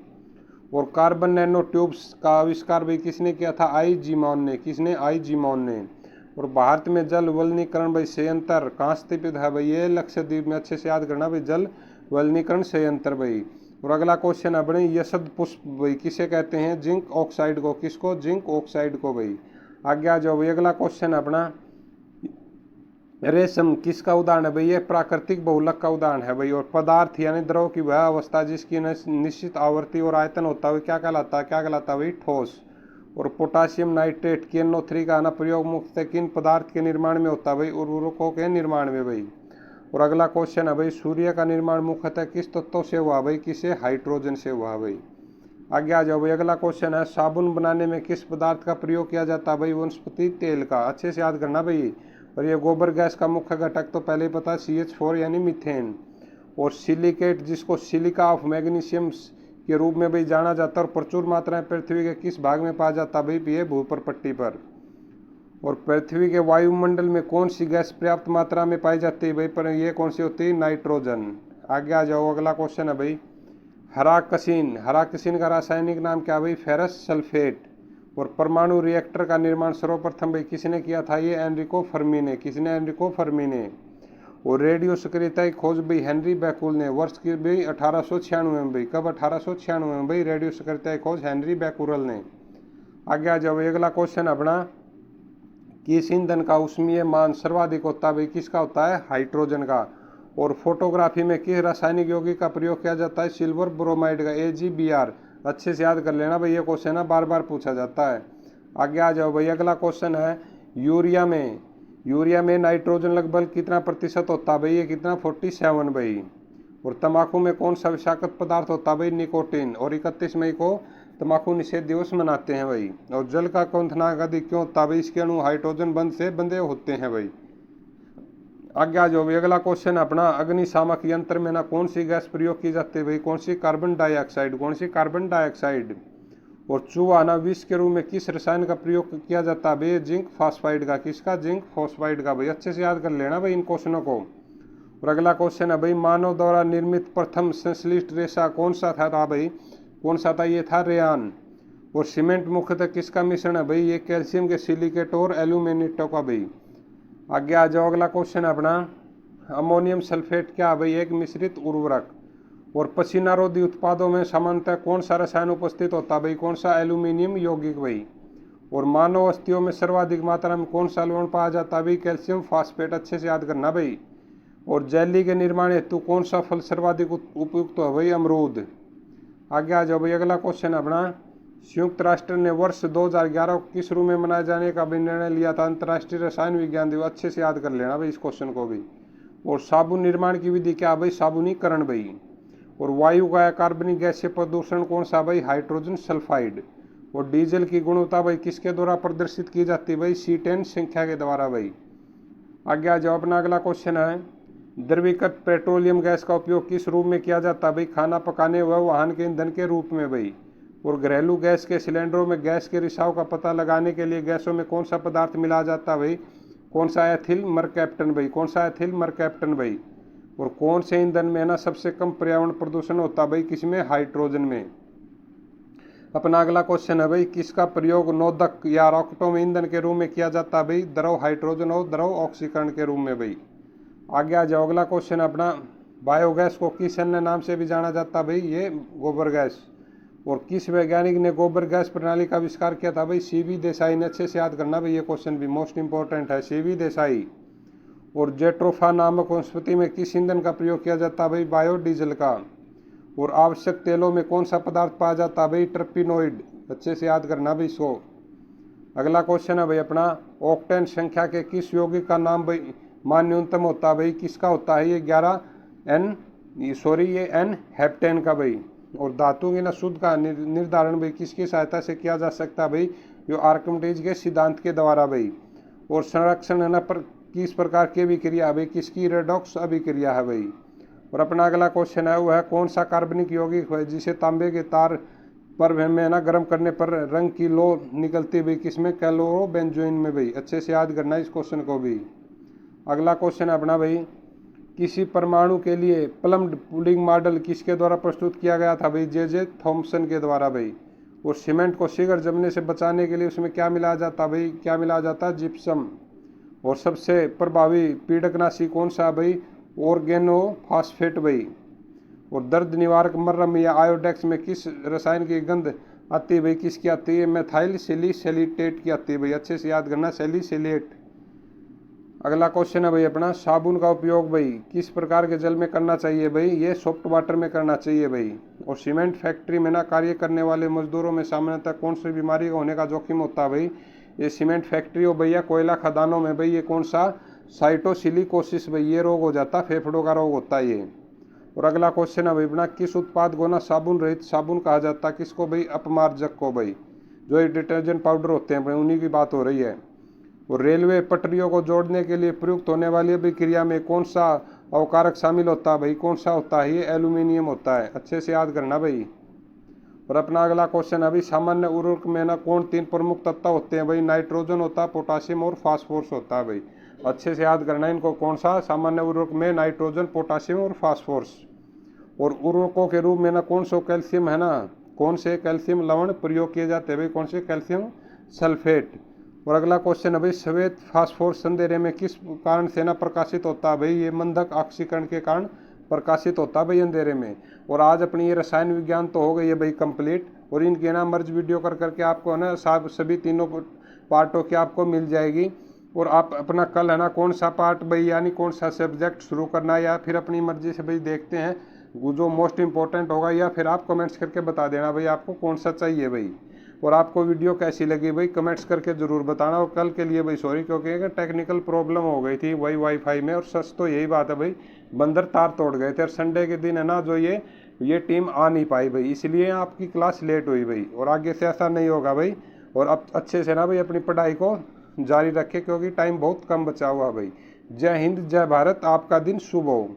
Speaker 1: और कार्बन नैनो ट्यूब्स का आविष्कार भाई किसने किया था? IG मॉन ने। किसने? IG मॉन ने। और भारत में जल वल्कनीकरण भाई संयंत्र कहाँ स्थित है भाई? ये लक्षद्वीप में। अच्छे से याद करना भाई, जल वल्कनीकरण संयंत्र भाई। और अगला क्वेश्चन अपने, यशद पुष्प भाई किसे कहते हैं? जिंक ऑक्साइड को। किसको? जिंक ऑक्साइड को भाई। आगे आ जाओ भाई, अगला क्वेश्चन अपना, रेशम किसका उदाहरण है भाई? ये प्राकृतिक बहुलक का उदाहरण है भाई। और पदार्थ यानी द्रव की वह अवस्था जिसकी निश्चित आवृत्ति और आयतन होता है क्या कहलाता है? क्या कहलाता है भाई? ठोस। और पोटासियम नाइट्रेट KNO3 का ना प्रयोग मुख्यतः किन पदार्थ के निर्माण में होता है भाई? उर्वरकों के निर्माण में भाई। और अगला क्वेश्चन है भाई, सूर्य का निर्माण मुख्यतः किस तत्व से हुआ भाई? किसे? हाइड्रोजन से हुआ भाई। आगे आ जाओ भाई, अगला क्वेश्चन है, साबुन बनाने में किस पदार्थ का प्रयोग किया जाता है भाई? वनस्पति तेल का। अच्छे से याद करना भाई। और ये गोबर गैस का मुख्य घटक तो पहले ही पता, CH4 यानी मीथेन। और सिलिकेट जिसको सिलिका ऑफ मैग्नीशियम के रूप में भाई जाना जाता है और प्रचुर मात्रा में पृथ्वी के किस भाग में पाया जाता है भाई? ये भूपर पट्टी पर। और पृथ्वी के वायुमंडल में कौन सी गैस पर्याप्त मात्रा में पाई जाती है भाई? पर ये कौन सी होती है? नाइट्रोजन। आगे आ जाओ, अगला क्वेश्चन है भाई, हराकिसिन का रासायनिक नाम क्या भाई? Ferrous sulphate. और परमाणु रिएक्टर का निर्माण सर्वप्रथम भाई किसने किया था? ये एनरिको फर्मी ने। किसने? एनरिको फर्मी ने। और रेडियो सक्रियता की खोज भाई हेनरी बैकुल ने वर्ष की भाई 1896 में भाई। कब? 1896 में भाई रेडियो सक्रियता की खोज हेनरी बैकुरल ने। आगे आ जाओ, अगला क्वेश्चन अपना, किस ईंधन का ऊष्मीय मान सर्वाधिक होता है भाई? किसका होता है? हाइड्रोजन का। और फोटोग्राफी में किस रासायनिक यौगिक का प्रयोग किया जाता है? सिल्वर ब्रोमाइड का, AgBr। अच्छे से याद कर लेना भाई, ये क्वेश्चन है बार बार पूछा जाता है। आगे आ जाओ भाई, अगला क्वेश्चन है, यूरिया में नाइट्रोजन लगभग कितना प्रतिशत होता है भाई? ये कितना? 47 भाई। और तंबाकू में कौन सा विषाक्त पदार्थ होता है भाई? निकोटीन। और 31 मई को तंबाकू निषेध दिवस मनाते हैं भाई। और जल का क्वथनांक अधिक क्यों होता है भाई? इसके अणु हाइड्रोजन बंध से बंधे होते हैं भाई। आगे आ जाओ भाई, अगला क्वेश्चन अपना, अग्निशामक यंत्र में ना कौन सी गैस प्रयोग की जाती है भाई? कौन सी? Carbon dioxide. कौन सी? Carbon dioxide. और चूहा ना विष के रूप में किस रसायन का प्रयोग किया जाता है भाई? जिंक फॉस्फाइड का। किसका? जिंक फॉस्फाइड का भाई। अच्छे से याद कर लेना भाई इन क्वेश्चनों को। और अगला क्वेश्चन है भाई, मानव द्वारा निर्मित प्रथम संश्लिष्ट रेशा कौन सा था भाई? कौन सा था? ये था रेयान। और सीमेंट मुख्यतः किसका मिश्रण है भाई? ये कैल्शियम के सिलिकेट और एल्यूमिनेटो का भाई। आगे आ जाओ, अगला क्वेश्चन अपना, अमोनियम सल्फेट क्या है भाई? एक मिश्रित उर्वरक। और पसीना रोधी उत्पादों में सामान्यतः कौन सा रसायन उपस्थित होता है भाई? कौन सा? एल्यूमिनियम यौगिक भाई। और मानव अस्थियों में सर्वाधिक मात्रा में कौन सा लवण पाया जाता है भाई? Calcium phosphate. अच्छे से याद करना भाई। और जेली के निर्माण हेतु कौन सा फल सर्वाधिक उपयुक्त है भाई? अमरूद। आगे आ जाओ भाई, अगला क्वेश्चन अपना, संयुक्त राष्ट्र ने वर्ष 2011 को किस रूप में मनाए जाने का भी निर्णय लिया था? अंतर्राष्ट्रीय रसायन विज्ञान दिवस। अच्छे से याद कर लेना भाई इस क्वेश्चन को भी। और साबुन निर्माण की विधि क्या भाई? साबुनीकरण भाई। और वायु का कार्बनिक गैस से प्रदूषण कौन सा भाई? Hydrogen sulphide. और डीजल की गुणवत्ता भाई किसके द्वारा प्रदर्शित की जाती है भाई? C10 संख्या के द्वारा भाई। आगे आ जाओ, अपना अगला क्वेश्चन है, द्रवीकृत पेट्रोलियम गैस का उपयोग किस रूप में किया जाता है भाई? खाना पकाने व वाहन के ईंधन के रूप में भाई। और घरेलू गैस के सिलेंडरों में गैस के रिसाव का पता लगाने के लिए गैसों में कौन सा पदार्थ मिलाया जाता है भाई? कौन सा? एथिल मरकैप्टन भाई। कौन सा? एथिल मरकैप्टन भाई। और कौन से ईंधन में ना सबसे कम पर्यावरण प्रदूषण होता है भाई? किसमें? हाइड्रोजन में। अपना अगला क्वेश्चन है भाई, किसका प्रयोग नोदक या रॉकेटों में ईंधन के रूप में किया जाता है भाई? द्रव हाइड्रोजन और द्रव ऑक्सीकरण के रूप में भाई। आगे आ जाओ, अगला क्वेश्चन अपना, बायोगैस को किस अन्य नाम से भी जाना जाता है भाई? ये गोबर गैस। और किस वैज्ञानिक ने गोबर गैस प्रणाली का आविष्कार किया था भाई? CV देसाई ने। अच्छे से याद करना भाई, ये क्वेश्चन भी मोस्ट इंपॉर्टेंट है, CV देसाई। और जेट्रोफा नामक वनस्पति में किस ईंधन का प्रयोग किया जाता है भाई? बायोडीजल का। और आवश्यक तेलों में कौन सा पदार्थ पाया जाता है भाई? टर्पिनोइड। अच्छे से याद करना भाई इसको। अगला क्वेश्चन है भाई अपना, ऑक्टेन संख्या के किस यौगिक का नाम भाई मान न्यूनतम होता है भाई? किसका होता है? ये 11 N हेप्टेन का भाई। और धातु के ना शुद्ध का निर्धारण भाई किसकी सहायता से किया जा सकता है भाई? जो आर्किमिडीज के सिद्धांत के द्वारा भाई। और संरक्षण है ना पर किस प्रकार की अभिक्रिया है भाई? किसकी? रेडॉक्स अभिक्रिया है भाई। और अपना अगला क्वेश्चन है, वो है कौन सा कार्बनिक यौगिक है जिसे तांबे के तार पर में ना गर्म करने पर रंग की लो निकलती भाई? किसमें? क्लोरोबेंजोइन में भाई। अच्छे से याद करना इस क्वेश्चन को भी। अगला क्वेश्चन अपना भाई, किसी परमाणु के लिए प्लम्ड पुडिंग मॉडल किसके द्वारा प्रस्तुत किया गया था भाई? J.J. थॉम्सन के द्वारा भाई। और सीमेंट को शीघ्र जमने से बचाने के लिए उसमें क्या मिलाया जाता भाई? क्या मिलाया जाता? जिप्सम। और सबसे प्रभावी पीड़कनाशी कौन सा भाई? ऑर्गेनोफॉस्फेट भाई। और दर्द निवारक मरहम या आयोडेक्स में किस रसायन की गंध आती है भाई? किसकी आती है? मेथाइल सैलिसिलेट की आती है भाई। अच्छे से याद करना, सैलिसिलेट। अगला क्वेश्चन है भाई अपना, साबुन का उपयोग भाई किस प्रकार के जल में करना चाहिए भाई? ये सॉफ्ट वाटर में करना चाहिए भाई। और सीमेंट फैक्ट्री में ना कार्य करने वाले मजदूरों में सामान्यतः कौन सी बीमारी होने का जोखिम होता है भाई? ये सीमेंट फैक्ट्री हो भैया, कोयला खदानों में भाई, ये कौन सा साइटोसिलिकोसिस भाई, ये रोग हो जाता, फेफड़ों का रोग होता है ये। और अगला क्वेश्चन है भाई अपना, किस उत्पाद को ना साबुन रहित साबुन कहा जाता है? किसको भाई? अपमार्जक को भाई, जो ये डिटर्जेंट पाउडर होते हैं भाई, उन्हीं की बात हो रही है। और रेलवे पटरियों को जोड़ने के लिए प्रयुक्त होने वाली अभिक्रिया में कौन सा अवकारक शामिल होता है भाई? कौन सा होता है? ये एल्यूमिनियम होता है। अच्छे से याद करना भाई। और अपना अगला क्वेश्चन है भाई, सामान्य उर्वरक में ना कौन तीन प्रमुख तत्व होते हैं भाई? नाइट्रोजन होता है, पोटासियम और फास्फोरस होता है भाई। अच्छे से याद करना इनको, कौन सा? सामान्य उर्वरक में नाइट्रोजन, पोटासियम और फास्फोरस। और उर्वरकों के रूप में ना कौन सा कैल्शियम है ना, कौन से कैल्शियम लवण प्रयोग किए जाते हैं भाई? कौन से? Calcium sulphate. और अगला क्वेश्चन है भाई, श्वेत फास्फोरस अंधेरे में किस कारण से ना प्रकाशित होता है भाई? ये मंदक ऑक्सीकरण के कारण प्रकाशित होता है भाई अंधेरे में। और आज अपनी ये रसायन विज्ञान तो हो गई है भाई कंप्लीट, और इनके ना मर्ज वीडियो कर करके आपको ना सभी तीनों पार्टों की आपको मिल जाएगी। और आप अपना कल है ना कौन सा पार्ट भाई, यानी कौन सा सब्जेक्ट शुरू करना है, या फिर अपनी मर्जी से भाई देखते हैं वो जो मोस्ट इंपॉर्टेंट होगा, या फिर आप कमेंट्स करके बता देना भाई आपको कौन सा चाहिए भाई। और आपको वीडियो कैसी लगी भाई कमेंट्स करके ज़रूर बताना। और कल के लिए भाई सॉरी, क्योंकि टेक्निकल प्रॉब्लम हो गई थी वही वाईफाई में, और सच तो यही बात है भाई, बंदर तार तोड़ गए थे। और संडे के दिन है ना जो ये टीम आ नहीं पाई भाई, इसलिए आपकी क्लास लेट हुई भाई। और आगे से ऐसा नहीं होगा भाई। और अब अच्छे से ना भाई अपनी पढ़ाई को जारी रखें, क्योंकि टाइम बहुत कम बचा हुआ भाई। जय हिंद, जय भारत, आपका दिन शुभ हो।